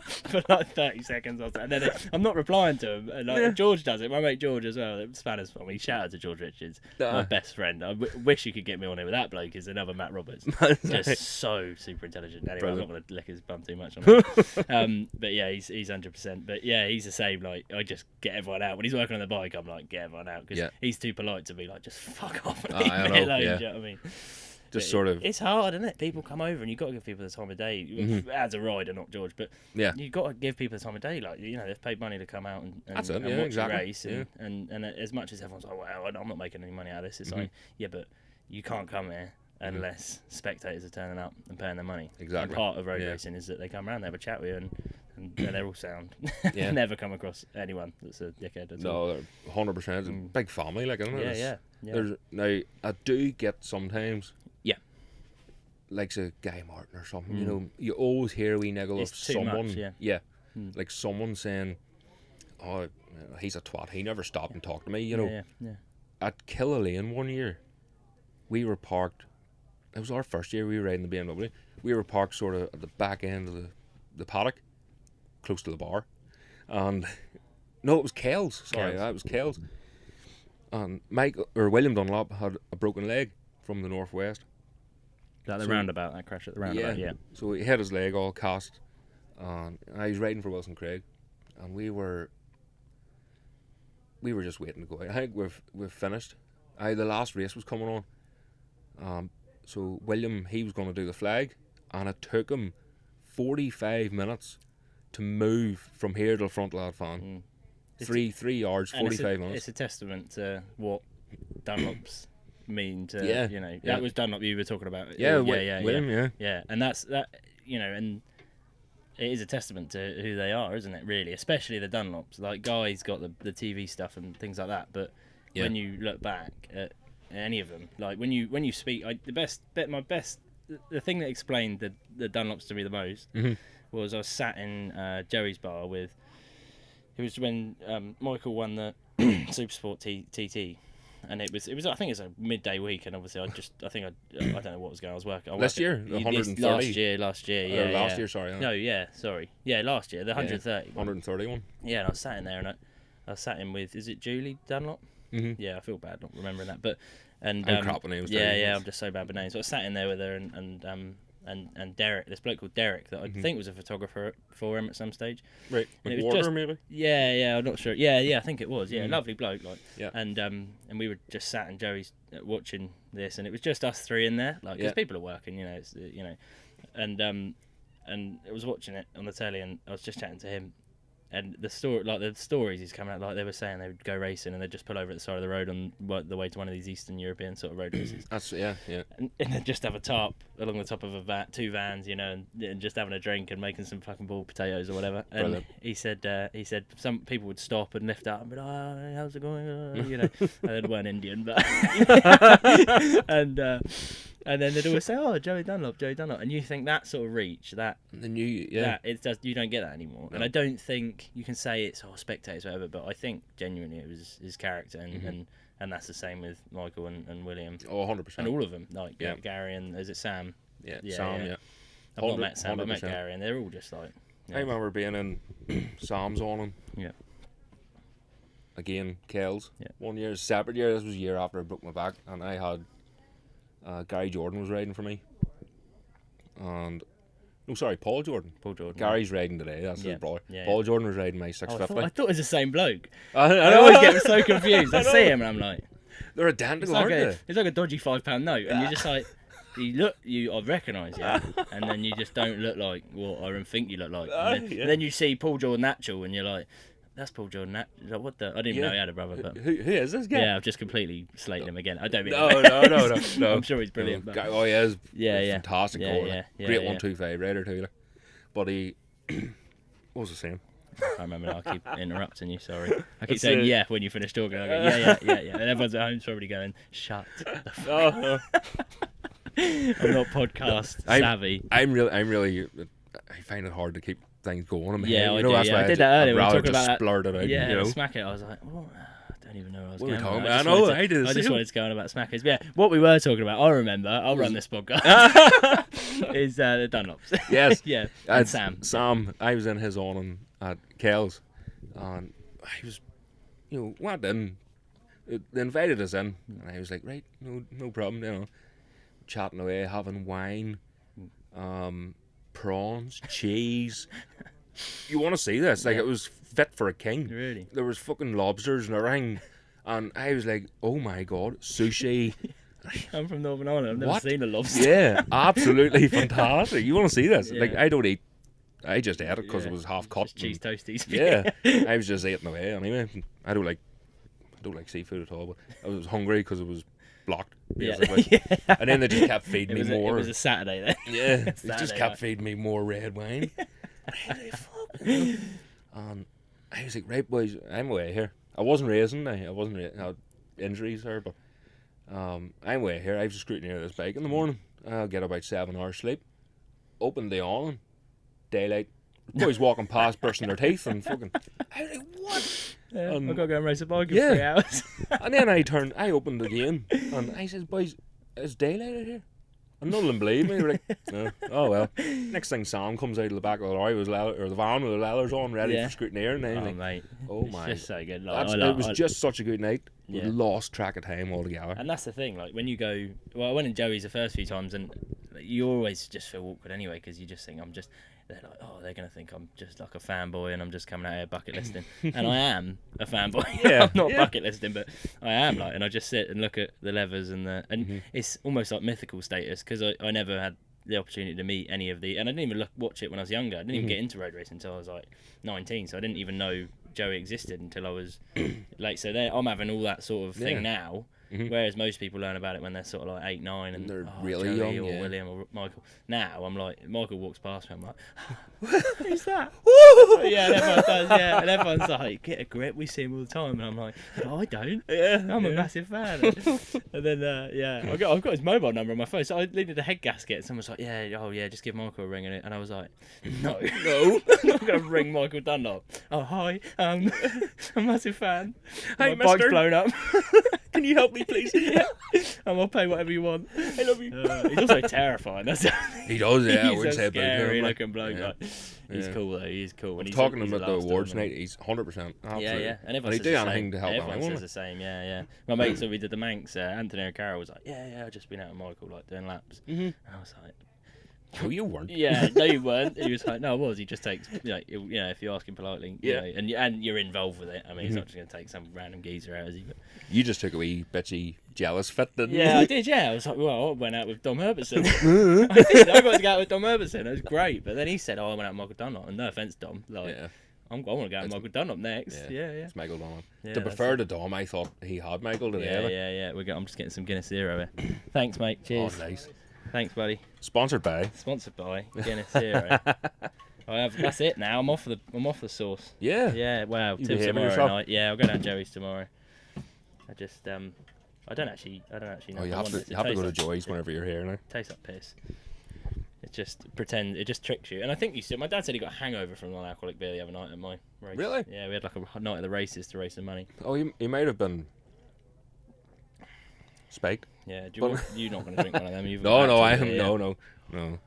for like 30 seconds or so. And then I'm not replying to him. And like George does it. My mate George as well. Spanners for me. Shout out to George Richards, my best friend. I wish you could get me on here with that bloke. Is another Matt Roberts. Just so super intelligent. Anyway, I'm not going to lick his bum too much on him. But yeah, he's 100%. But yeah, he's the same. Like I just get everyone out when he's working on the bike. I'm like, get everyone out because he's too polite to be like, just fuck off and leave me alone. Do you know what I mean? Just sort of, it's hard, isn't it? People come over and you've got to give people the time of day as a rider, not George, but you've got to give people the time of day. Like, you know, they've paid money to come out and watch the race, and as much as everyone's like, well, I'm not making any money out of this, it's like, yeah, but you can't come here unless spectators are turning up and paying their money. Exactly. And part of road racing is that they come around, they have a chat with you, and they're all sound. Never come across anyone that's a dickhead at all. No, 100%. It's a big family, like, isn't it? Yeah. Now, I do get sometimes, like a Guy Martin or something, you know, you always hear a wee niggle of someone. Like someone saying, oh, he's a twat, he never stopped and talked to me, you know. At Killalane one year, we were parked, it was our first year we were riding the BMW, we were parked sort of at the back end of the paddock, close to the bar, and no, it was Kells, it was Kells, and William Dunlop had a broken leg from the northwest. That roundabout, that crash at the roundabout, So he had his leg all cast, and I was riding for Wilson Craig, and we were just waiting to go out. I think we've finished. The last race was coming on. So William, he was going to do the flag, and it took him 45 minutes to move from here to the front lad fan. 3 yards, 45 minutes. It's a testament to what Dunlop's mean to you know that was Dunlop you were talking about. William, and that's that, you know, and it is a testament to who they are, isn't it, really, especially the Dunlops. Like, Guy's got the TV stuff and things like that, but when you look back at any of them, like when you speak, the thing that explained the Dunlops to me the most was I was sat in Joey's bar with, it was when Michael won the Supersport TT. And it was I think it's a midday week, and obviously I don't know what was going on. I was working. Last year, the 130. Last year, last year, sorry. No, sorry. Yeah, last year, the 130. 131. Yeah, and I was sat in there, and I was sat in with, is it Julie Dunlop? Yeah, I feel bad not remembering that, but I'm crap with names. I'm just so bad with names. So I was sat in there with her and Derek, this bloke called Derek that I think was a photographer for him at some stage. Right, McWhorter maybe? Yeah, I'm not sure. Yeah, I think it was. Yeah, lovely bloke. Like, and we were just sat in Joey's watching this, and it was just us three in there, like, because people are working, you know, it's, you know, and I was watching it on the telly, and I was just chatting to him. And the stories he's coming out, like they were saying, they would go racing and they'd just pull over at the side of the road on the way to one of these Eastern European sort of road races. That's and they'd just have a tarp along the top of two vans, you know, and just having a drink and making some fucking boiled potatoes or whatever. And brilliant. He said some people would stop and lift up and be like, oh, how's it going? You know, and they weren't Indian, but and then they'd always say, oh, Joey Dunlop, and you think that sort of reach, that you don't get that anymore. No. And I don't think you can say it's spectators or whatever, but I think genuinely it was his character, and that's the same with Michael and William. Oh, 100%. And all of them, like Gary and is it Sam? Sam. I've not met Sam, but I met Gary, and they're all just like. I remember being in Sam's on him. Yeah. Again, Kells. Yeah. 1 year, separate year. This was a year after I broke my back, and I had. Gary Jordan was riding for me, and Paul Jordan. Gary's riding today. That's his brother. Paul Jordan was riding my 650. I thought it was the same bloke. I always get so confused. I see him and I'm like, they're identical, aren't they? It's like a dodgy £5 note, and you're just like, I recognise you, and then you just don't look like what I think you look like. And then you see Paul Jordan actual, and you're like. That's Paul Jordan. What the? I didn't even know he had a brother. But who is this guy? Yeah, I've just completely slated him again. I don't mean. No. I'm sure he's brilliant. But... Oh, he is. Fantastic. Yeah. Great 125 rider too. But he, what was I saying? I remember now. I keep interrupting you. Sorry. I keep saying when you finish talking. I go yeah. And everyone's at home probably going, shut the fuck up. I'm not podcast savvy. I'm really. I find it hard to keep things going in my head. I do. I did that earlier. We were talking about splurt it out. Yeah, you know? Smack it. I was like, oh, I don't even know what I was going about. I just wanted to go on about Smackers. But yeah, what we were talking about, I remember. I'll run this podcast. is the Dunlops. Yes. Yeah. And Sam. Sam, I was in his awning at Kells, and I was, went in. They invited us in, and I was like, right, no problem, chatting away, having wine, prawns, cheese. You want to see this? Like, it was fit for a king. Really? There was fucking lobsters and everything, and I was like, oh my god, sushi. I'm from Northern Ireland. I've never seen a lobster. Yeah, absolutely fantastic. You want to see this? Yeah. Like, I don't eat. I just ate it because it was half cut. Just cheese toasties. Yeah, I was just eating away anyway. I don't like seafood at all, but I was hungry because it was blocked, basically. Yeah. And then they just kept feeding me more. It was a Saturday then. Yeah, they just kept feeding me more red wine. And I was like, right, boys, I'm away here. I wasn't racing. I had injuries there, but I'm away here. I have to scrutineer this bike in the morning. I'll get about 7 hours sleep. Open the awning, daylight. Boys walking past, brushing their teeth, and fucking. I was like, what? Yeah, I've got to go and race a bike in 3 hours. And then I opened again, and I says, boys, it's daylight out here. And none of them believed me. They were like, no. Oh well. Next thing, Sam comes out of the back of the lorry with the van with the leathers on, ready for scrutineer, and I was like, mate, oh my. It's just so good. It was just such a good night. Yeah. We lost track of time altogether. And that's the thing, like when you go, well, I went in Joey's the first few times, and you always just feel awkward anyway, because you just think they're like, oh, they're going to think I'm just like a fanboy and I'm just coming out here bucket listing. And I am a fanboy. I'm not bucket listing, but I am, like, and I just sit and look at the levers and it's almost like mythical status, because I never had the opportunity to meet any of and I didn't even watch it when I was younger. I didn't even get into road racing until I was like 19, so I didn't even know Joey existed until I was late. So I'm having all that sort of thing now. Whereas most people learn about it when they're sort of like 8, 9, and they're really Joey young, or William or Michael. Now I'm like, Michael walks past me, I'm like, who's that? Yeah, and everyone does. Yeah, and everyone's like, get a grip. We see him all the time, and I'm like, no, I don't. I'm a massive fan. And then I've got his mobile number on my phone. So I needed a head gasket. Someone was like, just give Michael a ring, and I was like, no, I'm not gonna ring Michael Dunlop. Oh hi, I'm a massive fan. Hey, my bike's mister. blown up. Can you help me, please? Yeah. And I'll pay whatever you want. I love you. He's also terrifying. He does, yeah. He's a scary him, looking bloke. yeah. Like, he's cool though. He's cool. When he's Talking to him he's at the last awards on, night, he's 100%. Absolutely. Yeah. And everyone he says do the anything same. to help Everyone anyone. says the same. Yeah. My mate, so we did the Manx. Anthony O'Carroll was like, yeah, I've just been out with Michael, like doing laps. And I was like, no, you weren't. Yeah, no, you weren't. He was like, no, I was. He just takes, if you ask him politely, and you're involved with it. I mean, he's not just going to take some random geezer out, is he? But you just took a wee bitchy jealous fit, didn't you? Yeah, I did. Yeah, I was like, well, I went out with Dom Herbertson. I got to go out with Dom Herbertson. It was great. But then he said, I went out with Michael Dunlop. And no offense, Dom. Like, I want to go out with Michael Dunlop next. Yeah. It's Michael Dunlop. Yeah, to prefer to Dom, I thought he had Michael today. Yeah. I'm just getting some Guinness Zero here. Thanks, mate. Cheers. Oh, nice. Thanks, buddy. Sponsored by Guinness Zero. That's it now. I'm off the sauce. Yeah. Yeah. Wow. You Till behaving tomorrow yourself? night. Yeah, I'll go down Joey's tomorrow. I just I don't actually know. Oh, you if I have want to it. go to Tastes Joy's whenever you're here now. like, tastes like piss. It just tricks you. And I think my dad said he got a hangover from non-alcoholic beer the other night at my race. Really? Yeah, we had like a night at the races to raise some money. Oh, he might have been spiked. Yeah, you're not going to drink one of them. No, I am. No,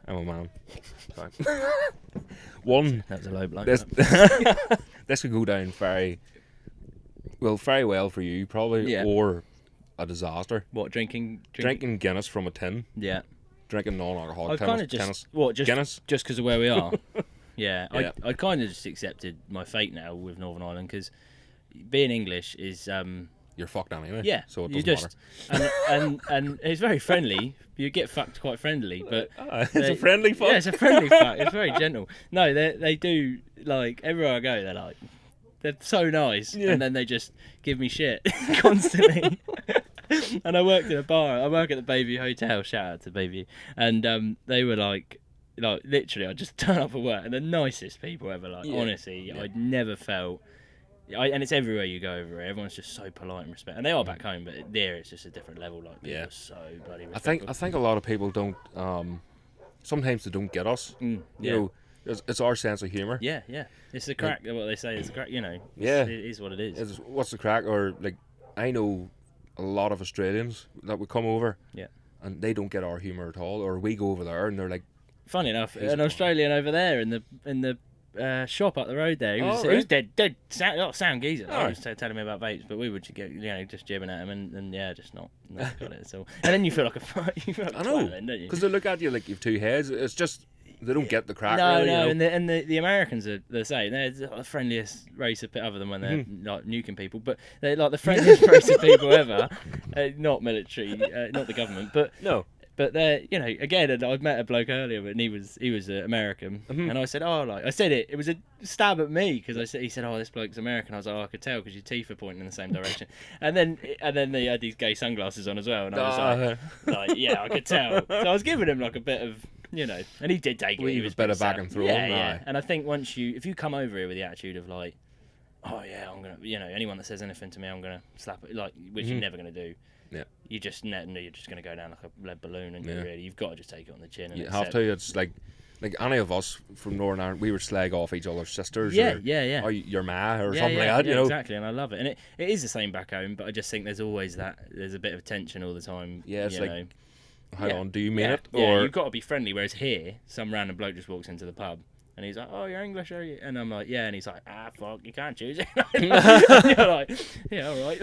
I'm a man. Fine. One. That was a low blow. This could go down very well for you, probably, or a disaster. What, drinking Guinness from a tin. Yeah. Drinking non-alcoholic I've kind of Guinness? Just because of where we are. Yeah. I kind of just accepted my fate now with Northern Ireland, because being English is you're fucked anyway. Yeah, so it doesn't matter. And it's very friendly. You get fucked quite friendly, but it's a friendly fuck. Yeah, it's a friendly fuck. It's very gentle. No, they do, like, everywhere I go, they're so nice, and then they just give me shit constantly. And I worked in a bar. I work at the Bayview Hotel. Shout out to Bayview. And they were like literally, I just turn up at work, and the nicest people ever. Honestly, I'd never felt. And it's everywhere you go over here. Everyone's just so polite and respect, and they are back home, but there it's just a different level. Like, people are so bloody respectful. I think a lot of people don't. Sometimes they don't get us. You know, it's our sense of humour. Yeah. It's the crack. What they say is the crack. You know. It is what it is. What's the crack? Or like, I know a lot of Australians that would come over. Yeah. And they don't get our humour at all. Or we go over there and they're like, funny enough, He's an a Australian over there in the shop up the road there. He was dead sound geezer. Oh. He was telling me about vapes, but we would get just jibbing at him and just not got it at all. And then you feel like I know, then, don't you? because they look at you like you've two heads. It's just they don't get the crack. No, really, no, you know? and the Americans are the same. They're the friendliest race of other than when they're like nuking people, but they're like the friendliest race of people ever. Not military, not the government, but No. But they're, again, and I've met a bloke earlier, and he was American, and I said, I said it was a stab at me because he said, this bloke's American. I was like, I could tell because your teeth are pointing in the same direction, and then they had these gay sunglasses on as well, and I was like, yeah, I could tell. So I was giving him like a bit of, and he did take it. He was better back and throw. Yeah. And I think if you come over here with the attitude of like, oh yeah, I'm gonna, anyone that says anything to me, I'm gonna slap it, like, which you're never gonna do. Yeah, you just you're just going to go down like a lead balloon, and you've got to just take it on the chin. And you have to. It's like any of us from Northern Ireland, we would slag off each other's sisters. Yeah. Or your ma or something like that. Yeah, exactly, and I love it. And it is the same back home, but I just think there's always there's a bit of tension all the time. Yeah, it's like, hang on, do you mean it? Yeah, or you've got to be friendly. Whereas here, some random bloke just walks into the pub. And he's like, oh, you're English, are you? And I'm like, yeah. And he's like, fuck, you can't choose it. And you're like, yeah, all right.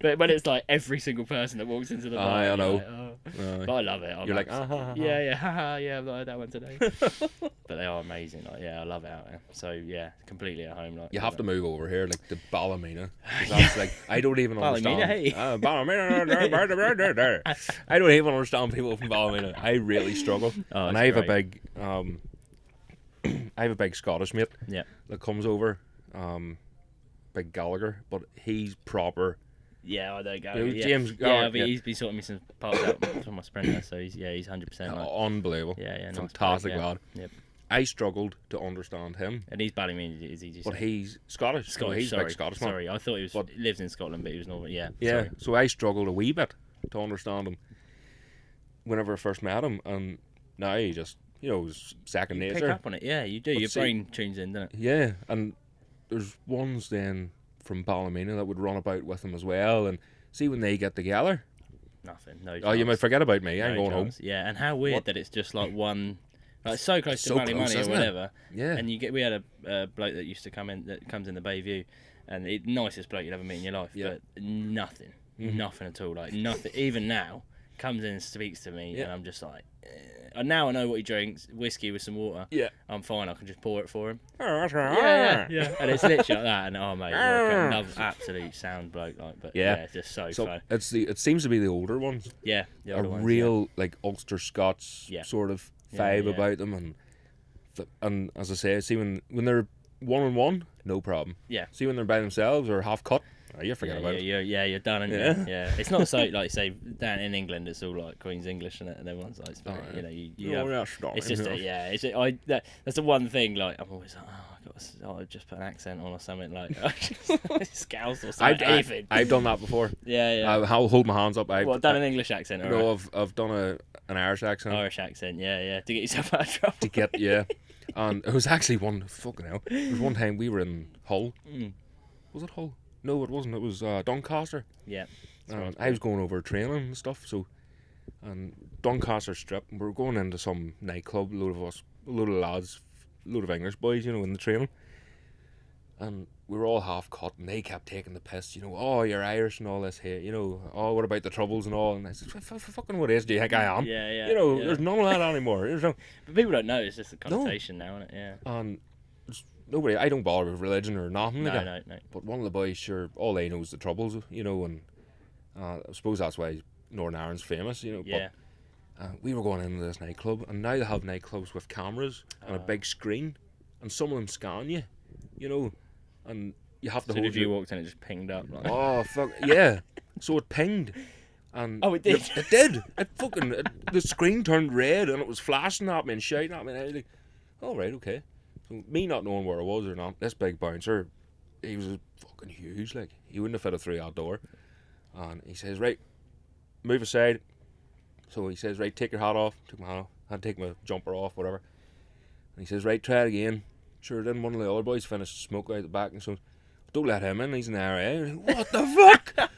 But when it's like every single person that walks into the bar, I know. Like, but I love it. You're like, yeah, I've not had that one today. But they are amazing. Like, I love it out there. So yeah, completely at home. Like, you have to move over here, like to Ballymena. That's like, I don't even understand. Ballymena. I don't even understand people from Ballymena. I really struggle. And I have a big. I have a big Scottish mate that comes over, big Gallagher, but he's proper. Yeah, I know Gallagher. James Gallagher. Yeah, he's been sorting me some parts out from my Sprinter, so he's 100%. Like, unbelievable. Yeah, fantastic nice lad. Yep. I struggled to understand him. And he's Ballymena, is he? But he's Scottish. He's a big Scottish man. Sorry, I thought he lives in Scotland, but he was not. Yeah. Yeah. Sorry. So I struggled a wee bit to understand him whenever I first met him, and now he just. It's second nature. Pick up on it, yeah, you do. Your brain tunes in, doesn't it? Yeah, and there's ones then from Ballymena that would run about with him as well, and see when they get together. Nothing, no chance. Oh, you might forget about me. I'm going home. Yeah, and how weird that it's just like one, like so close to Money or whatever. Yeah. And we had a bloke that used to comes in the Bayview, and the nicest bloke you'd ever meet in your life, but nothing at all. Like nothing. Even now, comes in and speaks to me, and I'm just like. And now I know what he drinks, whiskey with some water. Yeah. I'm fine, I can just pour it for him. Yeah. And it's literally like that, and mate, absolute sound bloke, like, but it's just so fun. It seems to be the older ones. Yeah, the older ones, real like Ulster Scots sort of vibe about them, and as I say, see when they're 1-on-1, no problem. Yeah. See when they're by themselves or half cut. You forget about it. You're done, and yeah. It's not so like say down in England, it's all like Queen's English and everyone's like, it's just that's the one thing. Like I'm always like, I've just put an accent on or something like Scouse or something. Anything. I've done that before. Yeah. I'll hold my hands up. I've done an English accent. No, I've done an Irish accent. Irish accent, yeah, to get yourself out of trouble. And it was actually one fucking hell. It was one time we were in Hull. Was it Hull? No, it wasn't. It was Doncaster. Yeah. I was going over training and stuff, and Doncaster Strip, we were going into some nightclub, a load of lads, a load of English boys, in the training. And we were all half cut, and they kept taking the piss, oh, you're Irish and all this here, oh, what about the troubles and all? And I said, fucking what age do you think I am? Yeah. There's none of that anymore. But people don't know, it's just a connotation now, isn't it? Yeah. And nobody, I don't bother with religion or nothing like that. No. But one of the boys, sure, all they know is the troubles, and I suppose that's why Northern Ireland's famous, Yeah. But we were going into this nightclub, and now they have nightclubs with cameras and a big screen, and some of them scan you, and you have to hold. If you walked in, it just pinged up. Like. Oh fuck yeah! So it pinged. And it did. It did. The screen turned red, and it was flashing at me and shouting at me. And I was like, "All right, okay." So me not knowing where I was or not, this big bouncer, he was fucking huge. Like he wouldn't have fit through that door. And he says, "Right, move aside." So he says, "Right, take your hat off." Took my hat off. I had to take my jumper off, whatever. And he says, "Right, try it again." Sure, then one of the other boys finished smoke out the back and so, "Don't let him in. He's an RA." What the fuck?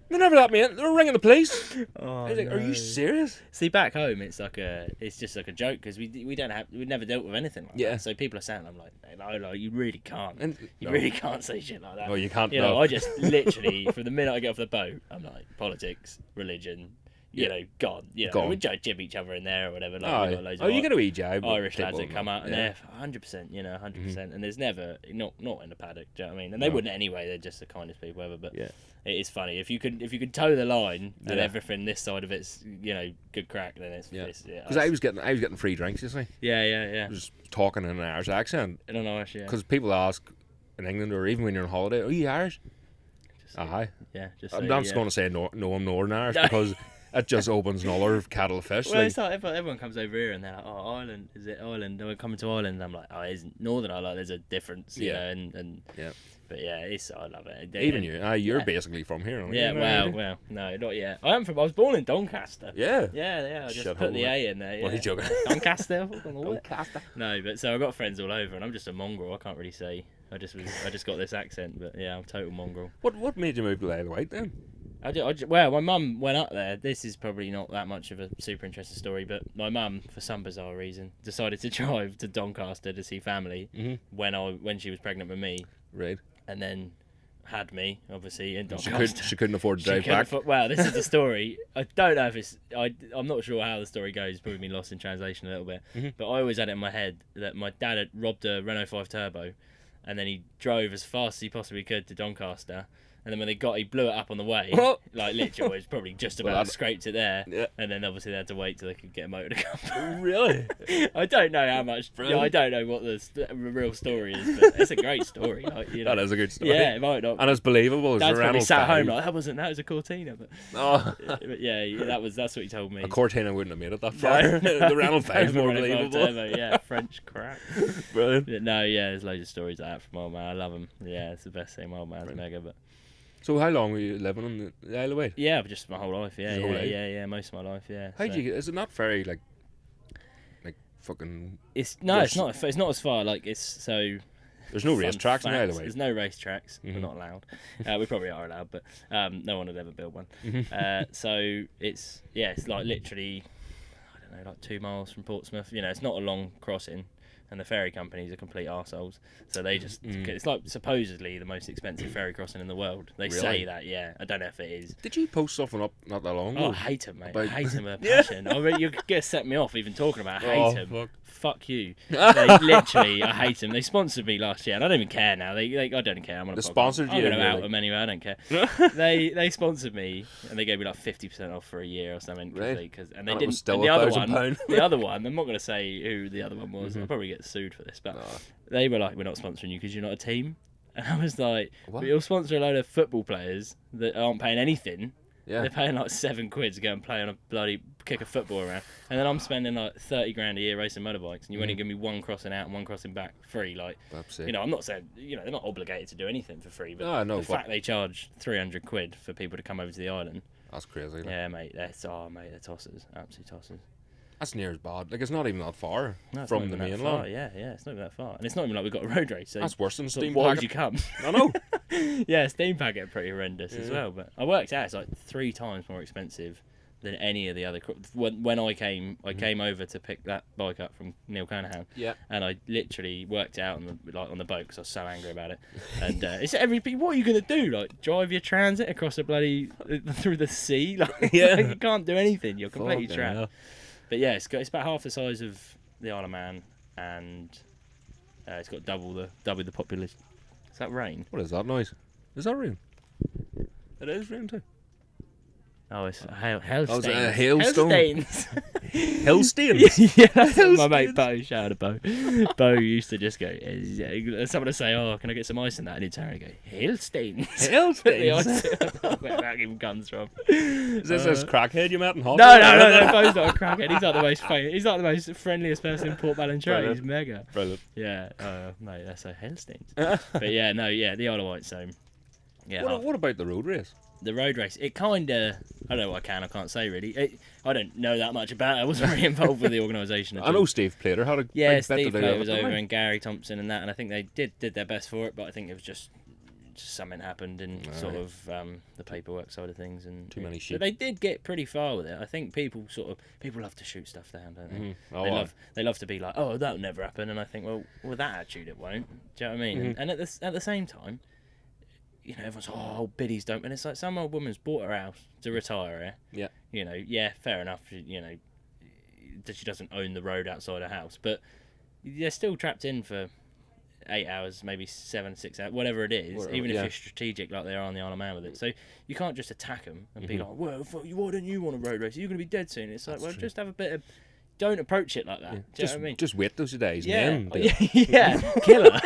They never let me in. They were ringing the police. Oh, I was like, are you serious? See, back home, it's just like a joke because we never dealt with anything like that. So people are saying, I'm like, no, you really can't. You really can't say shit like that. No, you can't. You know, I just literally, from the minute I get off the boat, I'm like, politics, religion, you know, God. You know, we jib each other in there or whatever. Like, you're going to eat jab. Irish lads that come out and they're 100%, you know, 100%. And there's never, not in the paddock, do you know what I mean? And they wouldn't anyway, they're just the kindest people ever. But it is funny. If you could toe the line and everything this side of it's, you know, good crack, then it's... Because I was getting free drinks, you see. Yeah. Just talking in an Irish accent. In an Irish, Because people ask in England or even when you're on holiday, are you Irish? Aye. Yeah, just I'm not just going to say no, I'm Northern Irish because... It just opens another kettle of fish. Well, it's like everyone comes over here and they're like, "Oh, Ireland, is it Ireland? We're coming to Ireland." And I'm like, "Oh, it isn't Northern Ireland. There's a difference, you know." And but I love it. Even you're basically from here. Aren't you? Well, no, not yet. I was born in Doncaster. Yeah. I just put the A in there. What are you joking? Doncaster. No, but so I've got friends all over, and I'm just a mongrel. I can't really say. I just got this accent, but yeah, I'm a total mongrel. What made you move to the Isle of Wight then? Well, my mum went up there. This is probably not that much of a super interesting story, but my mum, for some bizarre reason, decided to drive to Doncaster to see family when she was pregnant with me. Right. And then had me, obviously, in Doncaster. She couldn't afford to drive back. Well, this is the story. I don't know if it's... I'm not sure how the story goes. It's probably been lost in translation a little bit. But I always had it in my head that my dad had robbed a Renault 5 Turbo, and then he drove as fast as he possibly could to Doncaster. And then when he blew it up on the way. Like, literally, it was probably just about scraped it there. Yeah. And then obviously they had to wait till they could get a motor to come. Really? I don't know how much. I don't know what the real story is, but it's a great story. Like, you know. That is a good story. Yeah, it might not. And it's believable. Dad's probably sat at home like, that was a Cortina. But, but yeah, that's what he told me. A Cortina wouldn't have made it that far. The Renault 5 is more believable. Turbo, yeah, French crap. Brilliant. But no, yeah, there's loads of stories like that from my old man. I love them. Yeah, it's the best thing. My old man's mega, but... So how long were you living on the Isle of Wight? Yeah, just my whole life. Yeah, most of my life. Yeah. How do you? Is it not very like fucking? It's not as far. Like it's so. There's no race tracks in the Isle of Wight. There's no race tracks. We're not allowed. We probably are allowed, but no one would ever build one. So it's like literally, I don't know, like 2 miles from Portsmouth. You know, it's not a long crossing. And the ferry companies are complete arseholes. So they just... It's like supposedly the most expensive ferry crossing in the world. They say that, yeah. I don't know if it is. Did you post something up not that long ago? Oh, I hate him, mate. I hate him with a passion. I mean, you're going to set me off even talking about it. I hate him. Fuck you. Literally, I hate them. They sponsored me last year, and I don't even care now. I don't care. I'm sponsored you. I'm going to out them anyway. I don't care. They sponsored me, and they gave me like 50% off for a year or something. Right. And they didn't. Still the other one. The other one. I'm not going to say who the other one was. I'll probably get sued for this, but they were like, "We're not sponsoring you because you're not a team." And I was like, "But you'll sponsor a load of football players that aren't paying anything." Yeah. They're paying like £7 to go and play on a bloody kick a football around, and then I'm spending like 30 grand a year racing motorbikes, and you only give me one crossing out and one crossing back free. Like, you know, I'm not saying they're not obligated to do anything for free, but the fact they charge £300 for people to come over to the island, that's crazy. Like. Yeah, mate. They're tossers, absolute tossers. That's near as bad. Like, it's not even that far from the mainland. Yeah, it's not even that far. And it's not even like we've got a road race. So that's worse than Steam Packet. Why would you come? I know. Yeah, Steam Packet are pretty horrendous as well. But I worked out it's like 3 times more expensive than any of the other... When I came over to pick that bike up from Neil Canahan. Yeah. And I literally worked out on the boat because I was so angry about it. And it's everything. What are you going to do? Like, drive your transit across through the sea? Like, you can't do anything. You're completely trapped. But yeah, it's about half the size of the Isle of Man, and it's got double the population. Is that rain? What is that noise? Is that rain? It is rain too. Oh, it's hailstones. Oh, it's a hailstone. Hailstones. Hailstones? Yeah, that's my mate Bo. Shout out to Bo. Bo used to just go, someone would say, "Oh, can I get some ice in that?" And he'd turn and go, "Hailstones." Hailstones? Where that even comes from. Is this crackhead you met in Hong Kong? No, Bo's not a crackhead. He's like the most famous. He's like the most friendliest person in Port Ballantrae. He's mega. Brilliant. Yeah, mate, that's a hailstones. But yeah, the Isle of Wight, so... Yeah, what about the road race? The road race, it kind of... I don't know what I can't say, really. I don't know that much about it. I wasn't really involved with the organisation. I know Steve Plater had a Steve Plater was over and Gary Thompson and that, and I think they did their best for it, but I think it was just just something happened in sort of the paperwork side of things, and too many sheep. But they did get pretty far with it. I think people love to shoot stuff down, don't they? Mm-hmm. They love to be like, oh, that'll never happen, and I think, well, with that attitude, it won't. Do you know what I mean? Mm-hmm. And at the same time, you know, everyone's biddies don't, and it's like some old woman's bought her house to retire here. Yeah. You know, yeah, fair enough. You know, that she doesn't own the road outside her house, but they're still trapped in for 8 hours, maybe 7, 6 hours, whatever it is, even if you're strategic like they are on the Isle of Man with it. So you can't just attack them and be like, well, why don't you want a road race? You're going to be dead soon. It's like, well, just have a bit of... Don't approach it like that. Yeah. Do you know what I mean? Just wait those days, yeah. man. Yeah, kill her.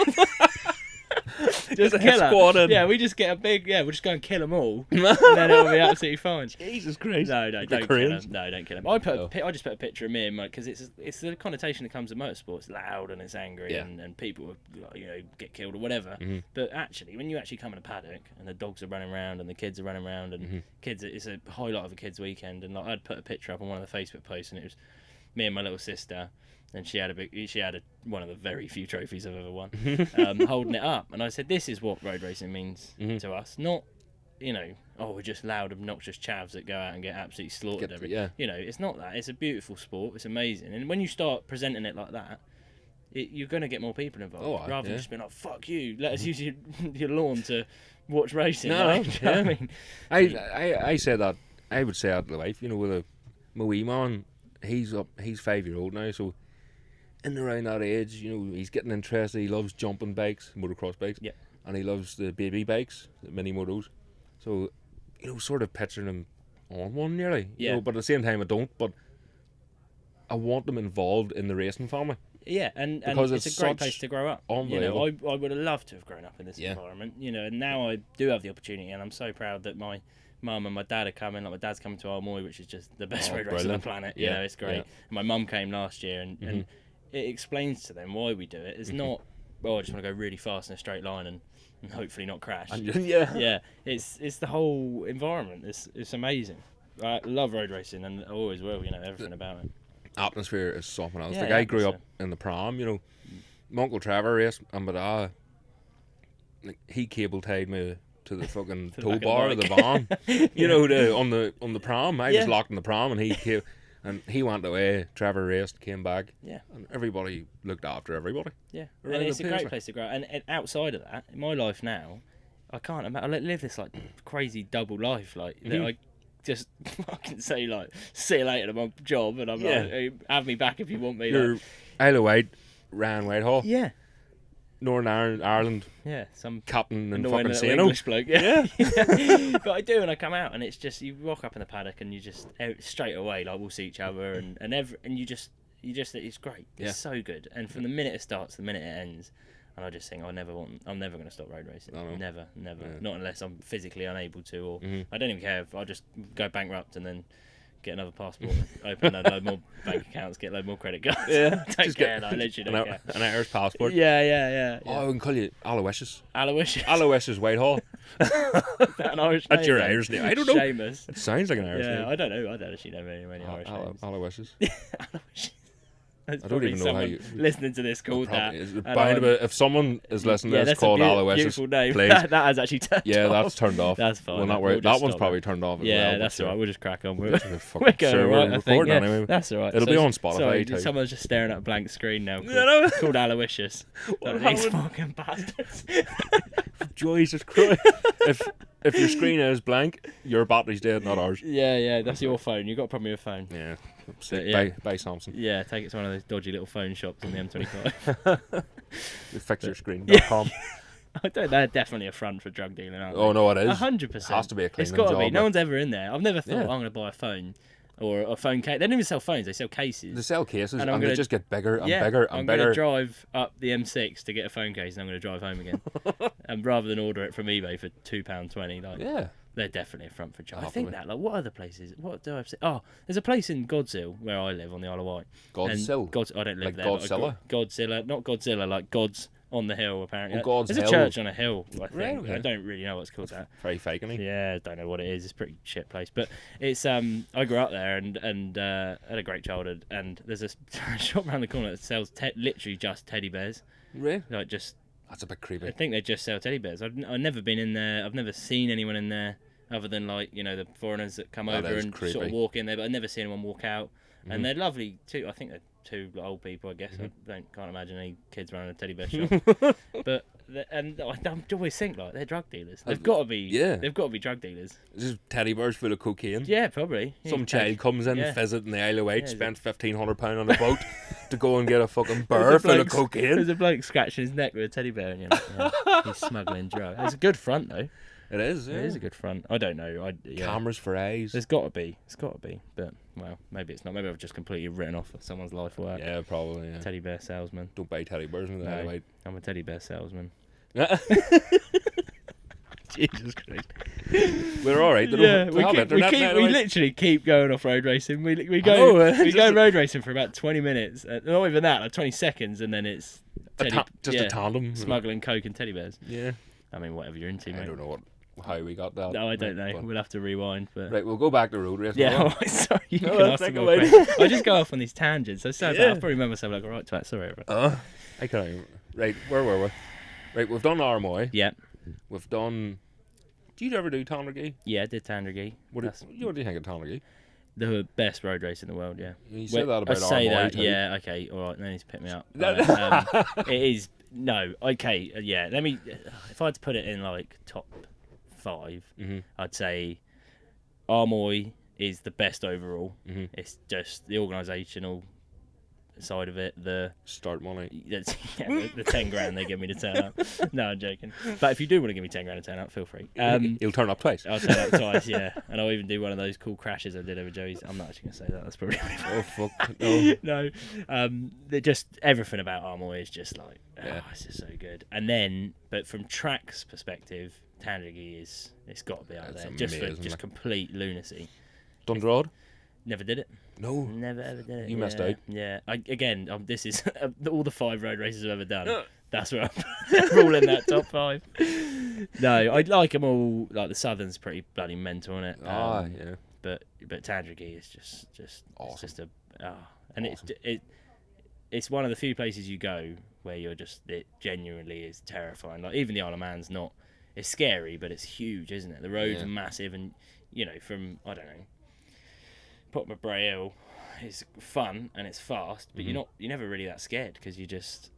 Just kill her. In. Yeah, we just get a big... Yeah, we'll just go and kill them all, and then it'll be absolutely fine. Jesus Christ. No, don't kill them. No, don't kill them. I just put a picture of me and Mike, because it's the connotation that comes with motorsport. It's loud and it's angry, and people, you know, get killed or whatever. Mm-hmm. But actually, when you actually come in a paddock and the dogs are running around and the kids are running around and kids, it's a highlight of a kids' weekend. And like, I'd put a picture up on one of the Facebook posts, and it was me and my little sister. And she had one of the very few trophies I've ever won, holding it up. And I said, this is what road racing means to us. Not, you know, we're just loud, obnoxious chavs that go out and get absolutely slaughtered every. Yeah. You know, it's not that. It's a beautiful sport. It's amazing. And when you start presenting it like that, you're going to get more people involved. Rather than just being like, fuck you, let us use your lawn to watch racing. No, like, you know what I mean? I say that, I would say that to the wife, you know, with my wee man, he's 5 years old now, so in around that age, you know, he's getting interested. He loves jumping bikes, motocross bikes, and he loves the baby bikes, the mini motos. So, you know, sort of picturing him on one nearly. You know, but at the same time, I don't. But I want them involved in the racing family. Yeah, and it's a great place to grow up. You know, I would have loved to have grown up in this environment. You know, and now I do have the opportunity, and I'm so proud that my mum and my dad are coming. Like, my dad's coming to Isle Moy, which is just the best road race on the planet. You know, it's great. And my mum came last year, and it explains to them why we do it. It's not, I just want to go really fast in a straight line and hopefully not crash. It's the whole environment. It's amazing. I love road racing, and I always will. You know, everything about it. Atmosphere is something else. Like, I grew up in the pram. You know, my Uncle Trevor raced, and my dad, like, he cable tied me to the fucking tow bar of the van. You know, on the pram. I was locked in the pram, and he went away. Trevor raced, came back. Yeah, and everybody looked after everybody. Yeah, and it's a great place to grow. And outside of that, in my life now, I can't imagine. I live this like crazy double life, like that I just fucking say like, see you later to my job, and I'm like, hey, have me back if you want me. You're Isle of Wight, ran Whitehall. Yeah. Northern Ireland, some captain and fucking Insano. English bloke, yeah. But I do, and I come out, and it's just, you walk up in the paddock, and you just straight away, like, we'll see each other, and you just it's great. It's so good, and from the minute it starts to the minute it ends, and I just think I'm never going to stop road racing. No. Never, not unless I'm physically unable to, or I don't even care if I just go bankrupt and then get another passport, open a load more bank accounts, get a load more credit cards. Yeah, don't care. I literally don't care. An Irish passport. Yeah. Oh, I can call you Aloysius. Aloysius Whitehall. That an Irish name? That's your Irish name. I don't know. Seamus. It sounds like an Irish name. I don't know. I don't actually know any Irish names. Aloysius. Aloysius. I don't even know how you listening to this called that. If someone is listening to this called Aloysius, name. Please. that has actually turned off. That's turned off. That's fine. Well, not worry. That one's probably turned off as well. Yeah, that's alright. We'll just crack on. We're going we're alright, I think. anyway. That's alright. It'll be on Spotify too. Someone's just staring at a blank screen now called Aloysius. These fucking bastards. Jesus Christ. If your screen is blank, your battery's dead, not ours. Yeah, that's your phone. You got a problem with your phone. Yeah. By Samsung. Yeah, take it to one of those dodgy little phone shops on the M25. FixYourScreen.com. I don't. They're definitely a front for drug dealing, aren't they? Oh no, it is. 100%. It has to be a cleaning It's got to job. be. No one's ever in there. I've never thought I'm going to buy a phone or a phone case. They don't even sell phones. They sell cases. They sell cases, and they just get bigger and bigger and I'm bigger. going to drive up the M6 to get a phone case, and I'm going to drive home again. And rather than order it from eBay for £2.20, like they're definitely a front for drug. I think that. Like, what other places? What do I say? Oh, there's a place in Godshill where I live on the Isle of Wight. Godshill. I don't live like there. Godzilla. Godzilla, not Godzilla. Like God's on the hill, apparently. God's There's a church on a hill, I think. Right, okay. I don't really know what's called that. Very fake, isn't he? Yeah, I don't know what it is. It's a pretty shit place. But it's I grew up there and had a great childhood. And there's a shop around the corner that sells literally just teddy bears. Really? Like just That's a bit creepy. I think they just sell teddy bears. I've never been in there. I've never seen anyone in there other than like the foreigners that come over and creepy. sort of walk in there. But I never see anyone walk out. Mm-hmm. And they're lovely too. I think they're two old people. I guess I can't imagine any kids running a teddy bear shop. But and I always think like they're drug dealers. They've got to be. Yeah. They've got to be drug dealers. Just teddy bears full of cocaine. Yeah, probably. Some child comes in, visit in the Isle of Wight, spends £1,500 on a boat to go and get a fucking bear full of cocaine. There's a bloke scratching his neck with a teddy bear, and you're like, he's smuggling drugs. It's a good front though. It is. Yeah. It is a good front. I don't know. Cameras for eyes. There's got to be. It's got to be. But well, maybe it's not. Maybe I've just completely written off someone's life work. Yeah, probably. Yeah. Teddy bear salesman. Don't buy teddy bears in the Isle of Wight. I'm a teddy bear salesman. Jesus Christ. We're all right. We literally keep going off road racing. We go road racing for about 20 minutes. Not even that, like 20 seconds, and then it's a tandem smuggling coke and teddy bears. Yeah. I mean, whatever you're into, mate. I don't know how we got that. No, I don't know. We'll have to rewind. But right, we'll go back to road racing. Yeah, sorry. You can ask some more questions. I just go off on these tangents. I bad. I'll probably remember myself like a right twat. Sorry. I can't even. Right, where were we? Right, we've done Armoy. Yeah. We've done. Do you ever do Tandragee? Yeah, I did Tandragee. What do you think of Tandragee? The best road race in the world, yeah. You say that about Armoy. I say that, too. Yeah, okay, all right, no need to pick me up. It is, no, okay, yeah, let me, if I had to put it in, like, top 5, I'd say Armoy is the best overall. It's just the organisational side of it, the start money, the 10 grand they give me to turn up. No, I'm joking. But if you do want to give me 10 grand to turn up, feel free. You'll turn up twice. I'll turn up twice, yeah, and I'll even do one of those cool crashes I did over Joey's. I'm not actually gonna say that. That's probably oh fuck no. They're just everything about Armoy is just like it's just so good. And then, but from track's perspective, Tandragee it's got to be out there. Amazing, just complete lunacy. Dundrod? Never did it. No. Never ever did it. You missed out. Yeah. This is all the 5 road races I've ever done. That's where I'm all in that top 5. No, I like them all. Like the Southern's pretty bloody mental on it. Yeah. But Tandragee is just awesome. It's just and awesome. It's one of the few places you go where it genuinely is terrifying. Like even the Isle of Man's not. It's scary, but it's huge, isn't it? The roads are massive, and from I don't know. Pottermore Hill is fun and it's fast, but you're never really that scared because you just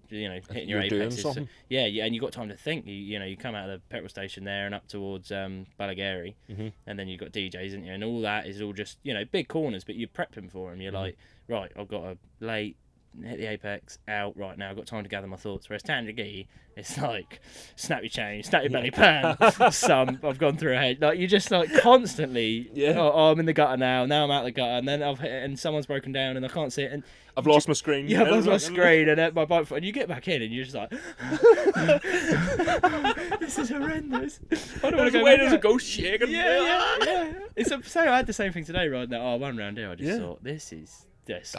hitting your apex. So, yeah, and you got time to think. You come out of the petrol station there and up towards Ballagary, and then you've got DJs, isn't you? And all that is all just big corners, but you're prepping for them. You're like, right, I've got a late. Hit the apex, out right now, I've got time to gather my thoughts. Whereas Tandragee, it's like, snap your chain, snap your belly pan, I've gone through a head. Like, you just like constantly, I'm in the gutter now I'm out of the gutter, and then and someone's broken down and I can't see it. And I've lost my screen. Yeah, I've lost my screen, and my bike, and you get back in and you're just like, this is horrendous. I don't want to go. Where does it go shaking? Yeah. So I had the same thing today, right? That one round here, I just thought, this is.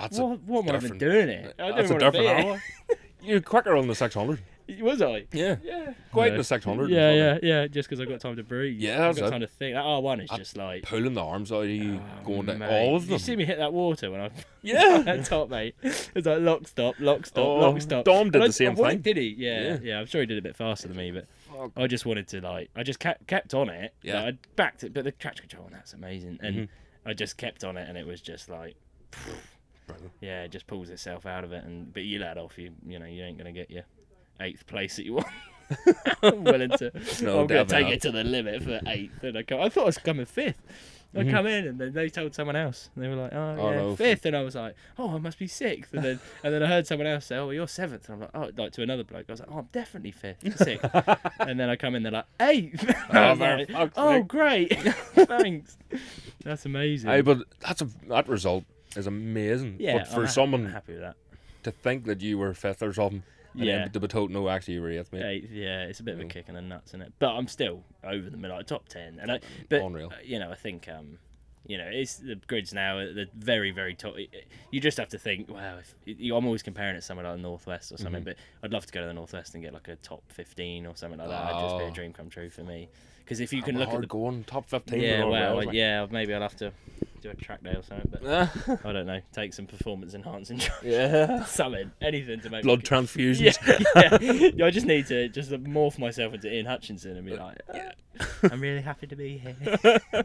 What am I even doing it? That's a different hour. You're quicker on the 600. Was I? Yeah. Quite the 600. Yeah. Just because I got time to breathe. Yeah, I got time to think. That R1 is just like pulling the arms out of you, going down all of them. You see me hit that water when I at top, mate. It's like lock stop. Lock stop. Dom did the same thing. Did he? Yeah. I'm sure he did a bit faster than me, but I just wanted to I just kept on it. Yeah. I backed it, but the traction control on that's amazing, and I just kept on it, and it was just like. Yeah, it just pulls itself out of it, but you let off. You ain't gonna get your 8th place that you want. I'm willing to. I'm gonna take it to the limit for 8th. And I thought I was coming 5th. I come in and then they told someone else. And they were like, no, 5th, and I was like, I must be 6th. And then I heard someone else say, you're 7th. And I'm like, to another bloke. I was like, I'm definitely 5th, 6th. And then I come in, they're like 8th. I was like, great, thanks. That's amazing. But that result is amazing. Yeah, but for someone happy with that. To think that you were 5th or something, and then to be told no, actually you were 8th, mate. Yeah, it's a bit of a kick in the nuts, isn't it? But I'm still over the middle, top 10. And unreal. I think You know, it's the grids now at the very, very top. You just have to think, wow, I'm always comparing it to somewhere like the Northwest or something, but I'd love to go to the Northwest and get like a top 15 or something like that. It'd just be a dream come true for me. Because if you can look at going top 15. Yeah, well, yeah, maybe I'll have to do a track day or something, but I don't know. Take some performance enhancing drugs. Yeah. Something, anything to make blood transfusions. Yeah. I just need to just morph myself into Ian Hutchinson and be like, I'm really happy to be here.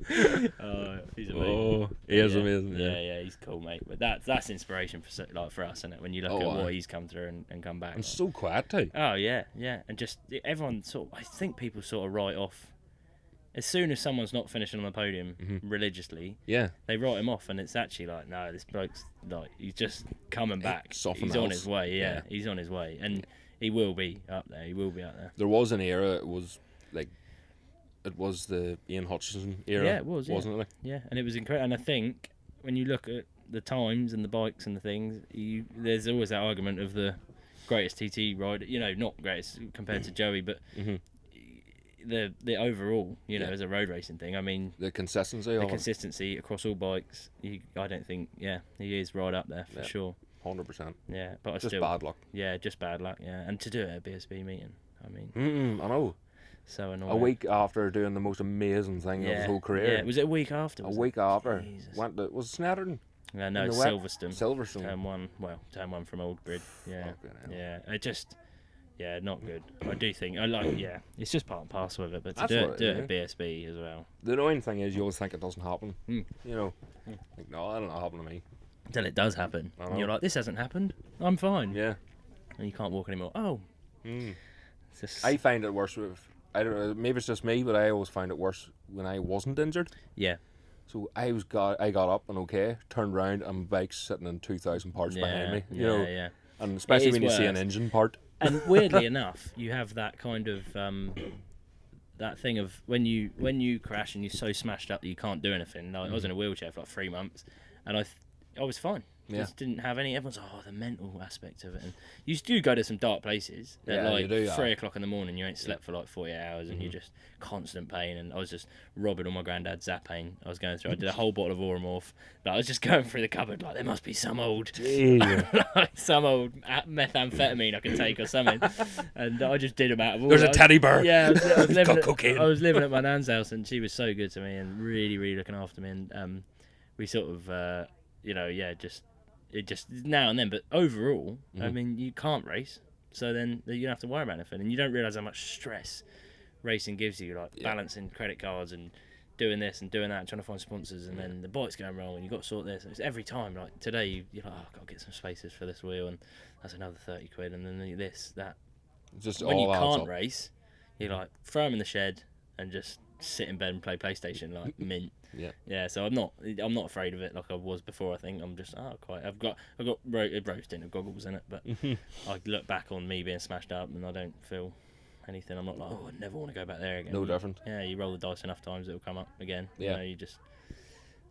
He's amazing. He is amazing. Yeah, he's cool, mate. But that's inspiration for us, isn't it? When you look at what he's come through and come back. And so quiet too. Oh yeah, and just everyone I think people sort of write off as soon as someone's not finishing on the podium religiously. Yeah, they write him off, and it's actually like, no, this bloke's like he's just coming back. He's on his way. Yeah, he's on his way, and he will be up there. He will be up there. There was an era. It was like. It was the Ian Hutchinson era. Yeah, it was, wasn't it? Yeah, and it was incredible. And I think when you look at the times and the bikes and the things, there's always that argument of the greatest TT rider. You know, not greatest compared to Joey, but the overall, you know, as a road racing thing. I mean, the consistency across all bikes. I don't think, he is right up there for sure. 100%. Yeah, but just bad luck. Yeah, just bad luck. Yeah, and to do it at a BSB meeting, I mean, I know. So annoying. A week after doing the most amazing thing of his whole career. Yeah, was it a week after? Was it Snetterton? Yeah, no, Silverstone. Turn 1 from Old Grid. Yeah, it just, not good. I do think it's just part and parcel of it. But to do it at BSB as well. The annoying thing is you always think it doesn't happen. You know, like no, I don't know, it happened to me. Until it does happen, and you're like, this hasn't happened. I'm fine. Yeah, and you can't walk anymore. Oh, it's just... I find it worse with. I don't know, maybe it's just me, but I always find it worse when I wasn't injured. Yeah. So I got up and turned round and my bike's sitting in 2,000 parts behind me. You know, and especially when you see an engine part. And weirdly enough, you have that kind of that thing of when you crash and you're so smashed up that you can't do anything. Like, I was in a wheelchair for like 3 months, and I was fine. Just didn't have any. Everyone's the mental aspect of it, and you do go to some dark places at like 3 o'clock in the morning. You ain't slept for like 48 hours, and you're just constant pain. And I was just robbing all my granddad's Zappane. I was going through. I did a whole bottle of Oromorph. But I was just going through the cupboard like there must be some old, like some old methamphetamine I could take or something. And I just did them out of all. There's a teddy bear. Yeah, I was living at my nan's house, and she was so good to me and really, really looking after me. And we sort of, It just now and then, but overall, I mean, you can't race, so then you don't have to worry about anything, and you don't realise how much stress racing gives you, like balancing credit cards and doing this and doing that, and trying to find sponsors, and then the bike's going wrong, and you've got to sort this. It's every time, like today, you're like, I've got to get some spacers for this wheel, and that's another 30 quid, and then this, that. Just when all you can't race, you're like, throw them in the shed and just sit in bed and play PlayStation like mint. Yeah. So I'm not afraid of it like I was before. I think I'm just I've got rose tinted goggles in it, but I look back on me being smashed up and I don't feel anything. I'm not like, I never want to go back there again. No different. Yeah, you roll the dice enough times, it'll come up again. Yeah. You know, you just.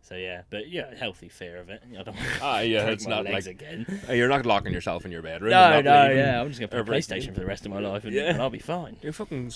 So but healthy fear of it. I don't it's not like again. You're not locking yourself in your bedroom. I'm just gonna play PlayStation for the rest of my life, and I'll be fine. You're fucking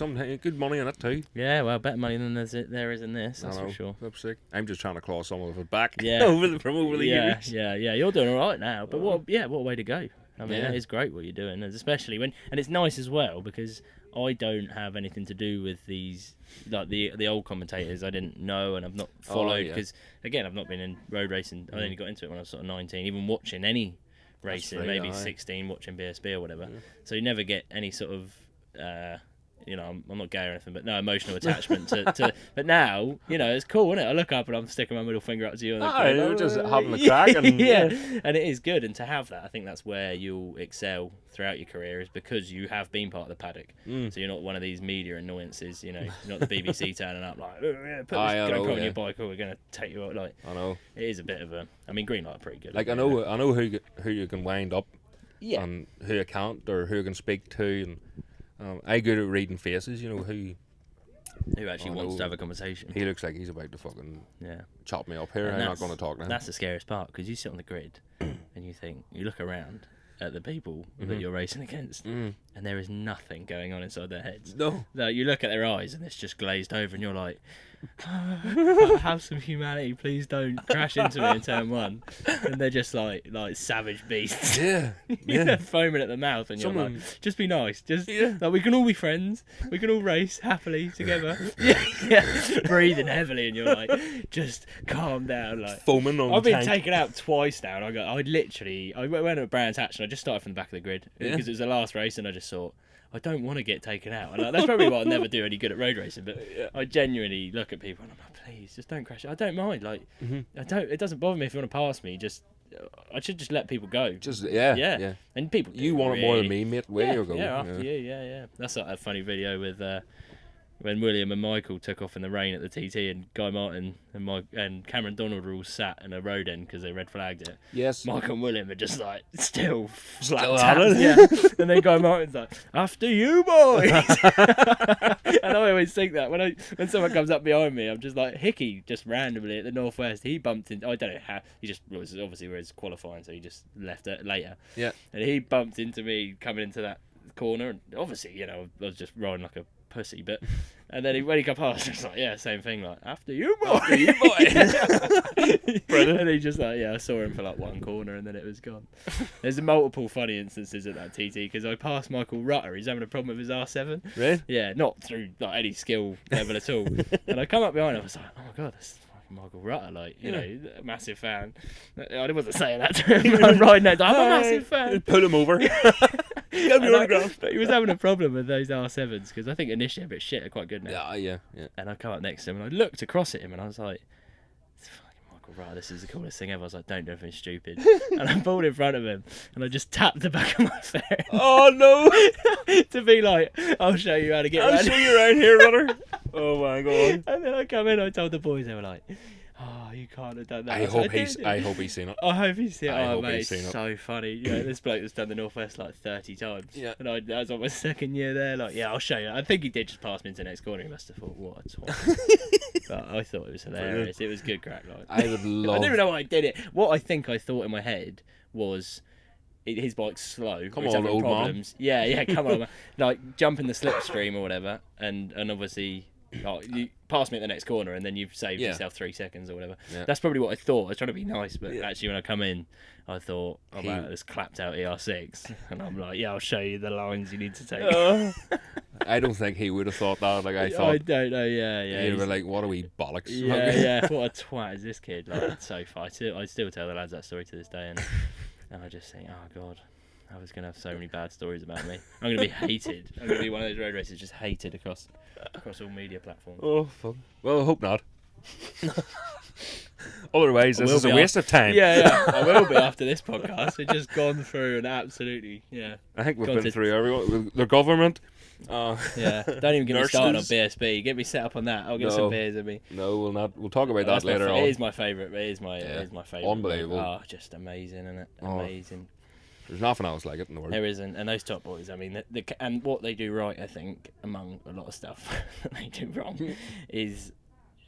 good money in it too. Yeah, well, better money than there is in this. That's for sure. That's sick. I'm just trying to claw some of it back. Over the years. Yeah. You're doing all right now, but what a way to go. I mean, that is great what you're doing, especially and it's nice as well because I don't have anything to do with these, like the old commentators. I didn't know and I've not followed because, again, I've not been in road racing. I only got into it when I was sort of 19, even watching any racing, maybe 16, watching BSB or whatever. So you never get any sort of, I'm not gay or anything, but no emotional attachment to. But now, it's cool, isn't it? I look up and I'm sticking my middle finger up to you. And you're just having a crack. And, and it is good. And to have that, I think that's where you'll excel throughout your career is because you have been part of the paddock. So you're not one of these media annoyances, you're not the BBC turning up like, put this GoPro on your bike or we're going to take you out. Like, I know. It is a bit of a, Green Light are pretty good. Like, I know who you can wind up and who you can't or who you can speak to and... I good at reading faces, who actually wants to have a conversation. He looks like he's about to fucking chop me up here. I'm not going to talk to him. That's the scariest part because you sit on the grid and you look around at the people that you're racing against and there is nothing going on inside their heads. No. You look at their eyes and it's just glazed over and you're like, have some humanity, please don't crash into me in turn 1. And they're just like savage beasts. Yeah. Foaming at the mouth, and you're like, just be nice, just like, we can all be friends, we can all race happily together. Breathing heavily, and you're like, just calm down. Like, foaming on I've the been tank. taken out twice now, and I went at Brands Hatch, and I just started from the back of the grid because it was the last race, and I just thought, I don't want to get taken out. And that's probably why I'll never do any good at road racing. But I genuinely look at people and I'm like, please, just don't crash. I don't mind. Like, it doesn't bother me if you want to pass me. I should just let people go. Yeah. And people, You want it more than me, mate. Where you go? Yeah, after you. Yeah. That's like a funny video with when William and Michael took off in the rain at the TT, and Guy Martin and Cameron Donald were all sat in a road end because they red flagged it. Yes. Michael and William are just like still at it. Yeah. And then Guy Martin's like, after you boys. And I always think that when someone comes up behind me, I'm just like, Hickey just randomly at the Northwest, he bumped in. I don't know how. He just was obviously where he's qualifying, so he just left it later. Yeah. And he bumped into me coming into that corner, and obviously, I was just riding like a pussy, but and then when he got past, it's like, same thing, like, after you boy. Brilliant. And he just like, I saw him for like one corner, and then it was gone. There's multiple funny instances at that TT because I passed Michael Rutter. He's having a problem with his R7. Really? Yeah, not through like any skill level at all. And I come up behind him, I was like, oh my god, that's Michael Rutter, like, you know, a massive fan. I wasn't saying that to him. I'm riding next, I'm a massive fan. Pull him over. Give me autograph. But he was having a problem with those R7s because I think initially a bit shit are quite good now. Yeah. And I come up next to him and I looked across at him and I was like, fucking Michael Rutter, this is the coolest thing ever. I was like, don't do anything stupid. And I pulled in front of him and I just tapped the back of my fairing. Oh no! To be like, I'll show you how to get around. I'll show you around here, Rutter. Oh my god. And then I come in, I told the boys, they were like, oh, you can't have done that. I hope he's seen it. I hope he's seen it. I Oh, hope mate, he's seen it's it. so funny. This bloke has done the Northwest like 30 times. Yeah. And I was on my second year there, like, I'll show you. I think he did just pass me into the next corner. He must have thought, what a twat. But I thought it was hilarious. It was good crack. Like. I would love... I didn't even know why I did it. What I think I thought in my head was... his bike's slow. Come he's on, having old problems. man. Yeah, come on, man. Like, jump in the slipstream or whatever, and obviously... like, you pass me at the next corner and then you've saved yourself 3 seconds or whatever. Yeah. That's probably what I thought. I was trying to be nice, but actually when I come in, I thought, I'm out of this clapped out ER6. And I'm like, I'll show you the lines you need to take. I don't think he would have thought that. Like, I thought... I don't know, yeah. He were like, what are we bollocks? Yeah. What a twat is this kid. Like, it's so fun. I still tell the lads that story to this day, and I just think, oh God, I was going to have so many bad stories about me. I'm going to be hated. I'm going to be one of those road racers just hated across all media platforms. Oh, fuck. Well, I hope not. Otherwise, this is a waste of time. Yeah. I will be after this podcast. We've just gone through and absolutely, I think we've been through everyone. The government. Don't even get me started on BSB. Get me set up on that. I'll get some beers in me. No, we'll not. We'll talk about that later on. It is my favourite. It is my favourite. Unbelievable. Oh, just amazing, isn't it? Amazing. There's nothing else like it in the world. There isn't, and those top boys. I mean, and what they do right, I think, among a lot of stuff that they do wrong, is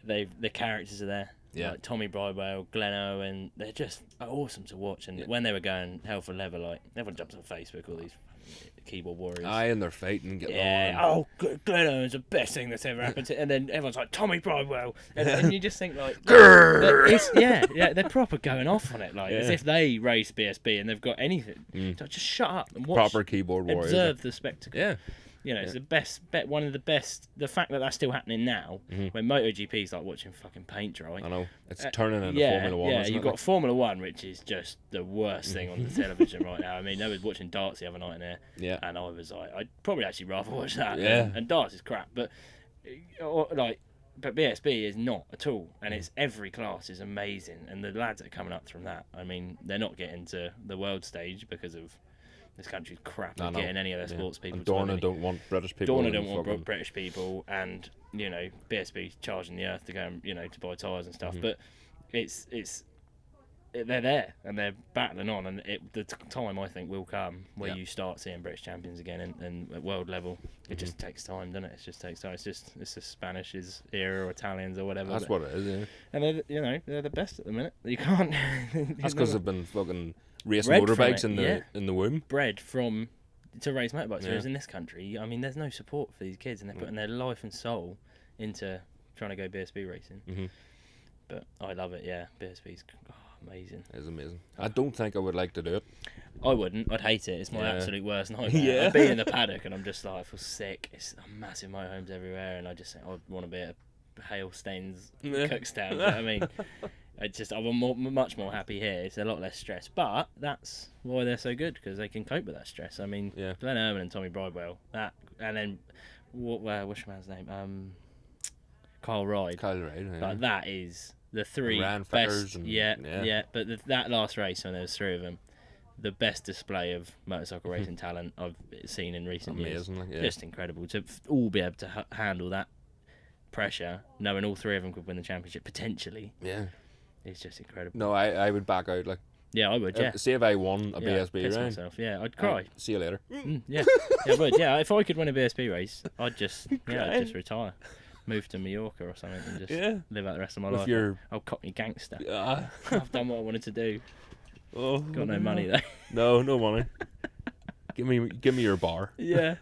the characters are there. Yeah. Like Tommy Bridewell, Gleno, and they're just awesome to watch. And when they were going hell for leather, like everyone jumps on Facebook, all these keyboard warriors. And they're fighting and getting on. Oh, Gleno is the best thing that's ever happened to. And then everyone's like Tommy Bridewell, and you just think like, they're proper going off on it, like as if they race BSB and they've got anything. So just shut up and watch. Proper keyboard warriors. Observe the spectacle. Yeah. It's the best, one of the best. The fact that that's still happening now, when MotoGP is like watching fucking paint dry. I know it's turning into Formula One. Yeah, you've got Formula One, which is just the worst thing on the television right now. I mean, I was watching darts the other night in there, and I was like, I'd probably actually rather watch that. Yeah. And darts is crap, but BSB is not at all, and it's every class is amazing, and the lads that are coming up from that, I mean, they're not getting to the world stage because of. This country's crap at getting any of their sports people. And Dorna don't want British people. Dorna don't want British people, and BSB's charging the earth to go, to buy tyres and stuff. But they're there and they're battling on, and the time I think will come where you start seeing British champions again and at world level. It just takes time, doesn't it? It just takes time. It's the Spanish's era or Italians or whatever. That's what it is. Yeah. And they're the best at the minute. You can't. That's because they've been fucking racing Bred motorbikes in the womb. Bred to race motorbikes. Whereas in this country, I mean, there's no support for these kids, and they're putting their life and soul into trying to go BSB racing. Mm-hmm. But I love it. Yeah, BSB's amazing. It's amazing. I don't think I would like to do it. I wouldn't. I'd hate it. It's my absolute worst nightmare. Yeah. I'd be in the paddock and I'm just like, I feel sick. It's massive motorhomes everywhere, and I just think I want to be at hail stains Cookstown. You know what I mean? I'm much more happy here. It's a lot less stress, but that's why they're so good, because they can cope with that stress. I mean, Glenn Irwin and Tommy Bridewell, and then what's your man's name? Kyle Ride. Yeah. That is the three best. But that last race when there was three of them, the best display of motorcycle racing talent I've seen in recent years. Just incredible to all be able to handle that pressure, knowing all three of them could win the championship potentially. Yeah. It's just incredible. No, I would back out. Like, yeah, I would. Yeah. See if I won a BSB round. myself. Yeah, I'd cry. See you later. Yeah, I would. Yeah, if I could win a BSB race, I'd just retire, move to Mallorca or something, and just live out the rest of my life. I'll Cockney gangster. I've done what I wanted to do. Got no money though. No money. Give me your bar. Yeah.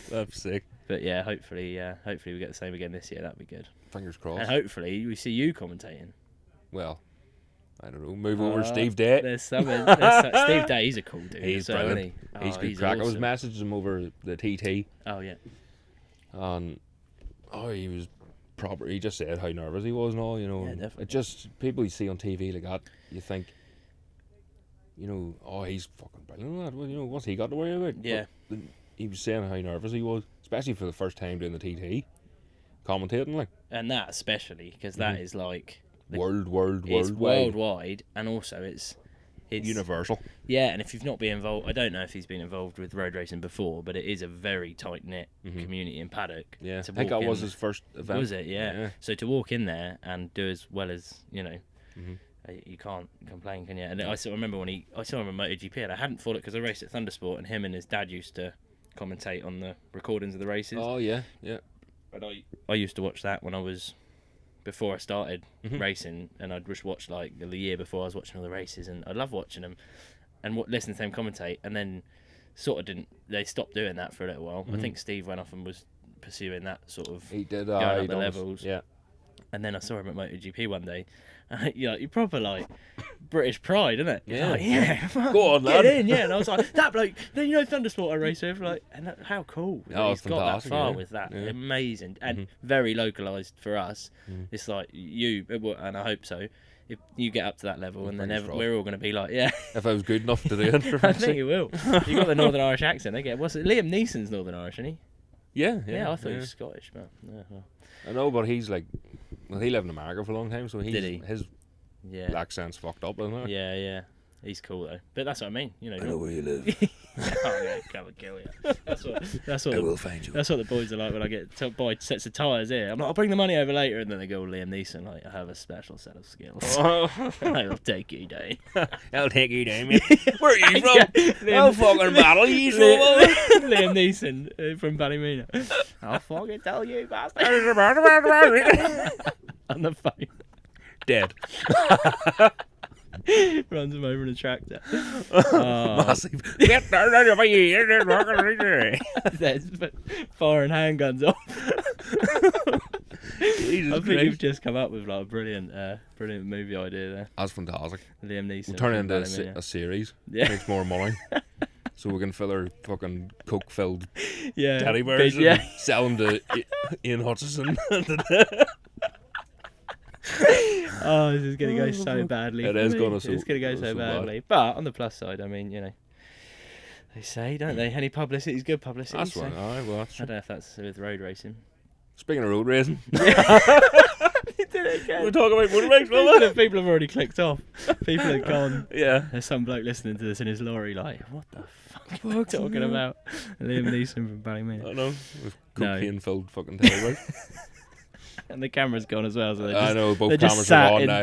That's sick. But yeah, hopefully we get the same again this year. That'd be good. Fingers crossed. And hopefully we see you commentating. Well, I don't know. Move over Steve Day. There's something. Steve Day, he's a cool dude. He's brilliant. He's good crack. Awesome. I was messaging him over the TT. Oh yeah. And he was proper. He just said how nervous he was and all. You know. Yeah, definitely. It just people you see on TV like that, you think, you know, he's fucking brilliant. Well, you know, what's he got to worry about? Yeah. But he was saying how nervous he was, especially for the first time doing the TT, commentating like. And that especially because that is like. It's worldwide, and also it's universal. Yeah, and if you've not been involved, I don't know if he's been involved with road racing before, but it is a very tight knit community in paddock. Yeah, I think that was his first event. Was it? Yeah. So to walk in there and do as well as you can't complain, can you? And I sort of remember when I saw him on MotoGP, and I hadn't followed it because I raced at Thundersport, and him and his dad used to commentate on the recordings of the races. Oh yeah. And I used to watch that when I was. Before I started racing, and I'd just watch like the year before I was watching all the races, and I love watching them and listen to them commentate. And then they stopped doing that for a little while. I think Steve went off and was pursuing that sort of. He did going up the levels. Yeah. And then I saw him at MotoGP one day. And you proper like British pride, isn't it? Yeah. Go on, lad. Get in, yeah. And I was like, that bloke. Then Thundersport I race with, like, and how cool. He's got that far with that. Yeah. Amazing and very localised for us. It's like you, and I hope so. If you get up to that level, and then we're all going to be like, If I was good enough to do it, I think you will. You got the Northern Irish accent. What's it? Liam Neeson's Northern Irish, isn't he? Yeah. I thought he was Scottish, but I know, but he's like, well, he lived in America for a long time, so his accent's fucked up, isn't it? Yeah. He's cool though, but that's what I mean. You know, I know where you live. Come and kill you. That's what I will find you. That's what the boys are like when I get to buy sets of tyres here. I'm like, I'll bring the money over later, and then they go, Liam Neeson, like, I have a special set of skills. I'll take you down. I'll take you down, mate. Where are you from? I'll fucking battle you, Liam Neeson from Ballymena. I'll fucking tell you, bastard. On the phone. Dead. Runs him over in a tractor. Massive. Get down out of my ear. Firing handguns off. I think you've just come up with like a brilliant movie idea there. That's fantastic. Liam Neeson. We'll turn it into a series. Makes more money. So we can fill our fucking coke-filled teddy bears and sell them to Ian Hutchison. Oh, this is going to go so badly. It is going to. It's going to go so badly. But on the plus side, I mean, they say, don't they? Any publicity is good publicity. That's right. All right, well, I don't know if that's with road racing. Speaking of road racing, you did it again. We're talking about motorbikes. People have already clicked off. People have gone. Yeah. There's some bloke listening to this in his lorry, like, what the fuck are you talking about? Liam Neeson from Ballymena. I know. With cocaine-filled fucking television. And the camera's gone as well, so I know, both they're cameras just sat are gone now.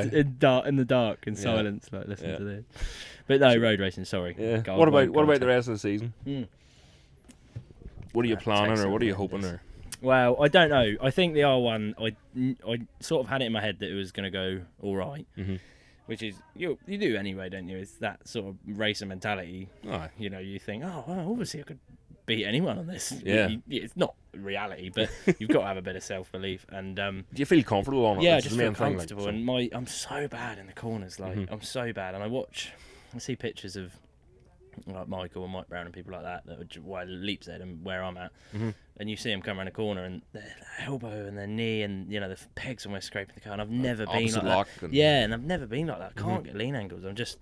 in the dark, in silence, like listening to this. But no, road racing. Sorry. Yeah. What about the rest of the season? What are you planning, or what are you hoping, or? Well, I don't know. I think the R1, I sort of had it in my head that it was going to go all right, which is you do anyway, don't you? It's that sort of racer mentality. Oh. You think, well, obviously I could beat anyone on this. Yeah. It's not reality, but you've got to have a bit of self-belief. And do you feel comfortable on it? yeah, I That's just the main feel thing, comfortable. like, And I'm so bad in the corners. Like, Mhm. I'm so bad. And I see pictures of like Michael and Mike Brown and people like that are leaps ahead and where I'm at. Mhm. And you see them come around a corner and their elbow and their knee and, you know, the pegs almost scraping the car. And I've never been like that. And Yeah, and I've never been like that. I can't get lean angles. I'm just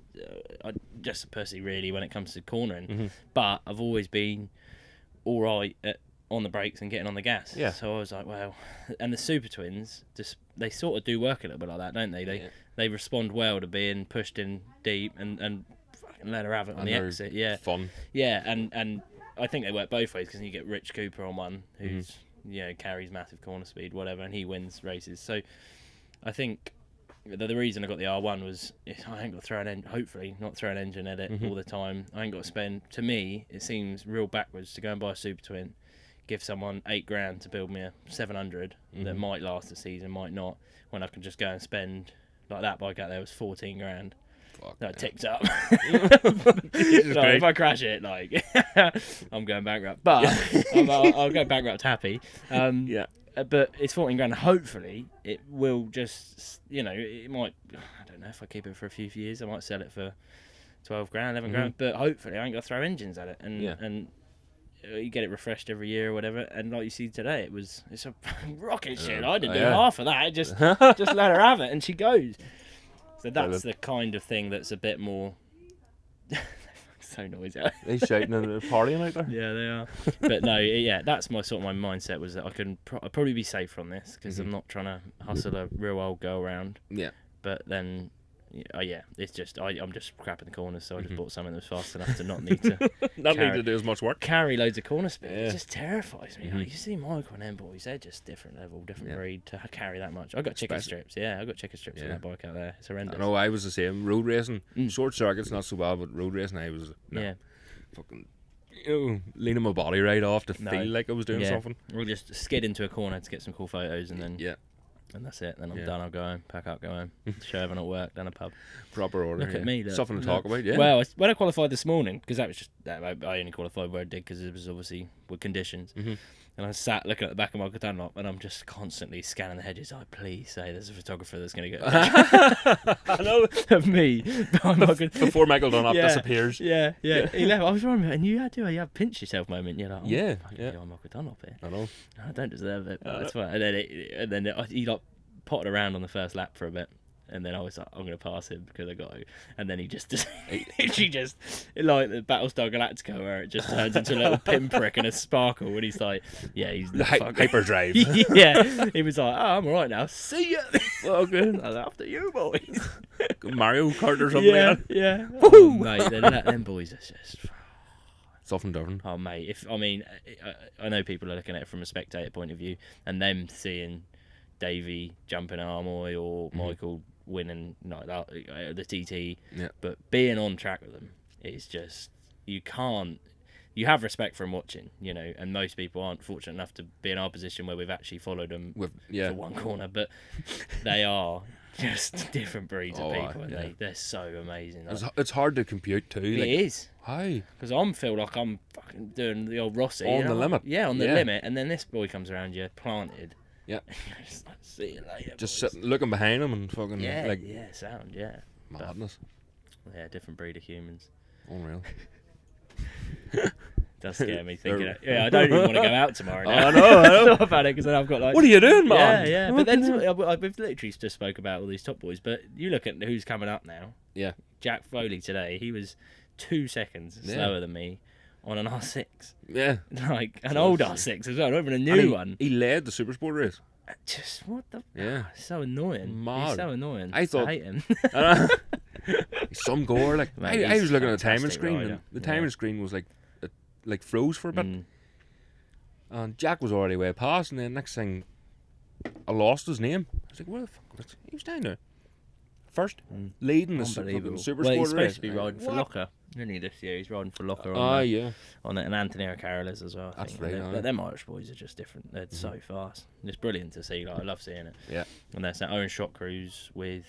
a pussy, really, when it comes to cornering. Mhm. But I've always been all right on the brakes and getting on the gas. Yeah. So I was like, well, and the Super Twins, they sort of do work a little bit like that, don't they? They respond well to being pushed in deep and fucking let her have it on the exit. Yeah. Fun. Yeah, and I think they work both ways because you get Rich Cooper on one who's carries massive corner speed, whatever, and he wins races. So I think the reason I got the R1 was I ain't got to throw hopefully not throw an engine at it all the time. I ain't got to spend. To me, it seems real backwards to go and buy a Super Twin, give someone $8,000 to build me a 700 that might last a season, might not. When I can just go and spend like that bike out there was $14,000. That ticks up. If I crash it, like I'm going bankrupt, but I'll go bankrupt happy. Yeah. But it's $14,000. Hopefully, it will just, it might. I don't know if I keep it for a few years. I might sell it for $12,000, $11,000. But hopefully, I ain't got to throw engines at it, and you get it refreshed every year or whatever. And like you see today, it's a rocket ship. I didn't do half of that. Just let her have it, and she goes. So that's the kind of thing that's a bit more. So noisy. They shouting and partying out there. Yeah, they are. But no, that's my mindset was that I'd probably be safe on this because I'm not trying to hustle a real old go around. Yeah. But then, it's just I'm just crapping the corners, so I just bought something that was fast enough to not need to Not need to do as much work. Carry loads of corner speed. It just terrifies me. Like, you see Michael and them boys, they're just different level, different breed to carry that much. I got chicken strips. Yeah, I got chicken strips on that bike out there. It's horrendous. I know, I was the same. Road racing, short circuits not so bad, but road racing I was fucking leaning my body right off to feel like I was doing something. We'll just skid into a corner to get some cool photos and then and that's it. Then I'm done. I'll go home, pack up, go home. Show everyone at work, down a pub. Proper order. Look at me. Look. Something to talk about. Yeah. Well, when I qualified this morning, because that was just I only qualified where I did because it was obviously with conditions. And I sat looking at the back of my Dunlop, and I'm just constantly scanning the hedges. Like, please say there's a photographer that's going to get I know. of me Before Michael Dunlop disappears. Yeah. He left. I was wondering, and you had a pinch yourself moment. You're like, yeah. I'm Michael Dunlop here. I know. I don't deserve it. But that's fine. And then he like potted around on the first lap for a bit. And then I was like, I'm going to pass him because I got to. And then he just like the Battlestar Galactica, where it just turns into a little pinprick and a sparkle. And he's like, he's the hyperdrive. Yeah, he was like, I'm all right now. See ya. Well, good. I was after you, boys. Mario Kart or something. Yeah. Oh, mate, them boys are just. Something different. Oh, mate. I know people are looking at it from a spectator point of view, and them seeing Davey jumping Armoy or Michael winning like that, the TT, but being on track with them is just you have respect for them watching, and most people aren't fortunate enough to be in our position where we've actually followed them for one corner, but they are just different breeds of people, and they're so amazing. It's hard to compute too. It is. How? Because I feel like I'm fucking doing the old Rossi on the limit. Yeah, on the limit, and then this boy comes around you planted. Yeah. Just like, see you later. Just sitting, looking behind him and fucking sound. Madness. But, different breed of humans. Unreal. Does scare me thinking. I don't even want to go out tomorrow. Now. I know. Thought about it because then I've got like. What are you doing, man? Yeah. But then we've literally just spoke about all these top boys. But you look at who's coming up now. Yeah. Jack Foley today. He was 2 seconds slower than me. On an R6. Yeah. Like an old R6 as well, not even a new one. He led the Supersport race. Just what the? Yeah. So annoying. Mad. He's so annoying. I hate him. Some gore. Like Mate, I was looking at the timing fantastic screen, rider. and the timing screen was like froze for a bit. And Jack was already way past, and then next thing, I lost his name. I was like, "Where the fuck was he? He was down there first, leading the Supersport well, he's race. supposed to be riding for Locker. Isn't he this year? He's riding for Locker on it, and Anthony O'Carroll is as well. I think. Right. Them Irish boys are just different. They're so fast. It's brilliant to see. Like, I love seeing it. Yeah. And that's that Owen Shot Cruise with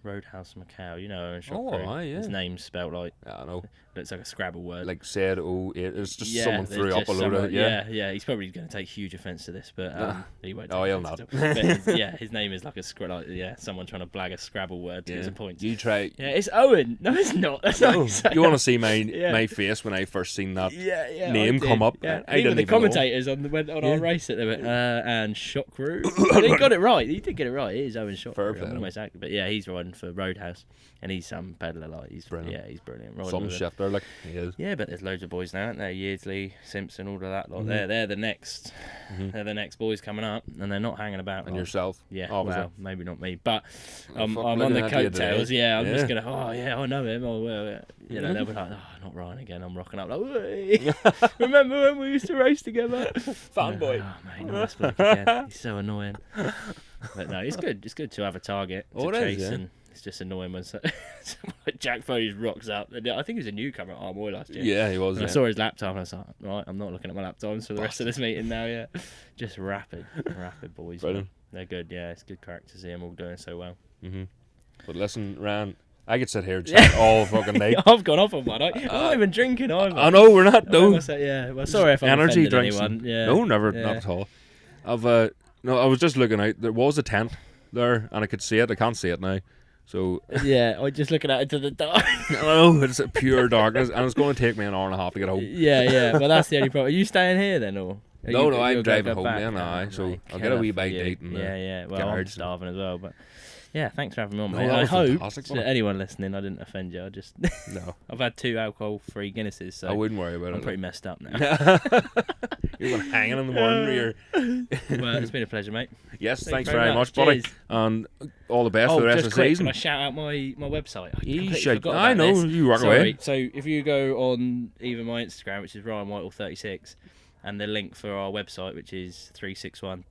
Roadhouse Macau, you know, Owen Shot Oh, Crew. aye, yeah. His name's spelled like, I know. looks like a Scrabble word. Like Z08. It's just Yeah, someone there's threw up just a load of someone- it. Yeah. yeah. He's probably going to take huge offence to this, but he won't. Oh, take he'll offence not. at all. But his name is like someone trying to blag a Scrabble word to Yeah. his a point. You try. Yeah, it's Owen. No, it's not. That's not. No, how you say you want to it. see my Yeah. my face when I first seen that Yeah, name I come did. up? Yeah. I Even didn't the even know. commentators on our race at the and Shot Crew. And he got it right. He did get it right. It is Owen Shot Fair Crew. play I'm to him. almost accurate. But yeah, he's riding for Roadhouse, and he's some peddler. Like he's Brilliant. he's brilliant. Riding Some with him. shifter, like he is. Yeah, but there's loads of boys now, aren't there? Yeardsley, Simpson, all of that. Like Mhm. they're the next, they're the next boys coming up, and they're not hanging about. And like- yourself. Yeah, Obviously. well, maybe not me, but Oh, I'm fuck, on looking the at you today. coattails. Yeah, I'm just Yeah. gonna. Oh yeah, I know him. Oh well, yeah. You know, they'll be like, oh, not Ryan again. I'm rocking up like, "Wey, remember when we used to race together? Fanboy. Oh mate, not this bloke again. He's so annoying. But no, it's good. It's good to have a target to Oh, it is, chase, yeah. and it's just annoying when someone like Jack Foley rocks up. And I think he was a newcomer at Armoy last year. Yeah, he was. And I Yeah. saw his lap time and I was like, right, I'm not looking at my lap times for the rest of this meeting now, yeah. Just rapid boys. Brilliant. Man. They're good, yeah. It's good crack to see them all doing so well. But listen, Ryan, I could sit here and chat all fucking night. I've gone off on one. I'm not even drinking either. I know we're not. I No. must say, yeah. Well, sorry if I'm Energy offended drinks. anyone. Yeah. No, never. Yeah. Not at all. I've no. I was just looking out. There was a tent there, and I could see it. I can't see it now. So Yeah, I'm just looking out into the dark. no, it's pure darkness, and it's going to take me an hour and a half to get home. yeah. Well, that's the only problem. Are you staying here then, or? Are No, you- no, I'm you're gonna driving go home back? then, aye, Oh, so mate, I'll get a killer wee for bite you. to eat and, Yeah. Well, I'm garage. starving as well, but yeah, thanks for having me on, No, mate. that I was hope fantastic, to wasn't it? anyone listening, I didn't offend you. I just No, I've had 2 alcohol-free Guinnesses, so I wouldn't worry about I'm it. pretty messed up now. You're going hanging in the morning. Or you're... Well, it's been a pleasure, mate. Yes, Thanks thanks very much, buddy, Cheers. and all the best for the rest just of the quick, season. can I shout out my website? I You completely should- forgot I about know, this. you rock Sorry. away. So if you go on even my Instagram, which is Ryan Whitehall 36, and the link for our website, which is 361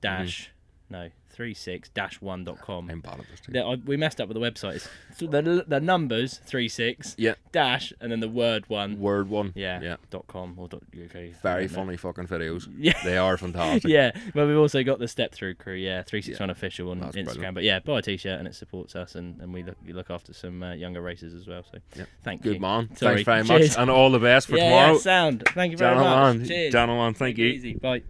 36-1.com. I'm bad at this too. We messed up with the website. It's the numbers 36 Yeah, dash and then the word one. word one. Yeah. .com or .uk. Very I don't know. funny fucking videos. Yeah. They are fantastic. Yeah, but we've also got the Step Through Crew, 361 official on That's Instagram. brilliant. But yeah, buy a t-shirt and it supports us, and we look after some younger racers as well. So Yep. thank you. Good man. Sorry. Thanks very Cheers. much, and all the best for Yeah, tomorrow. sound. Thank you very Gentlemen, much. Cheers. gentlemen, thank Take it you. easy. Bye.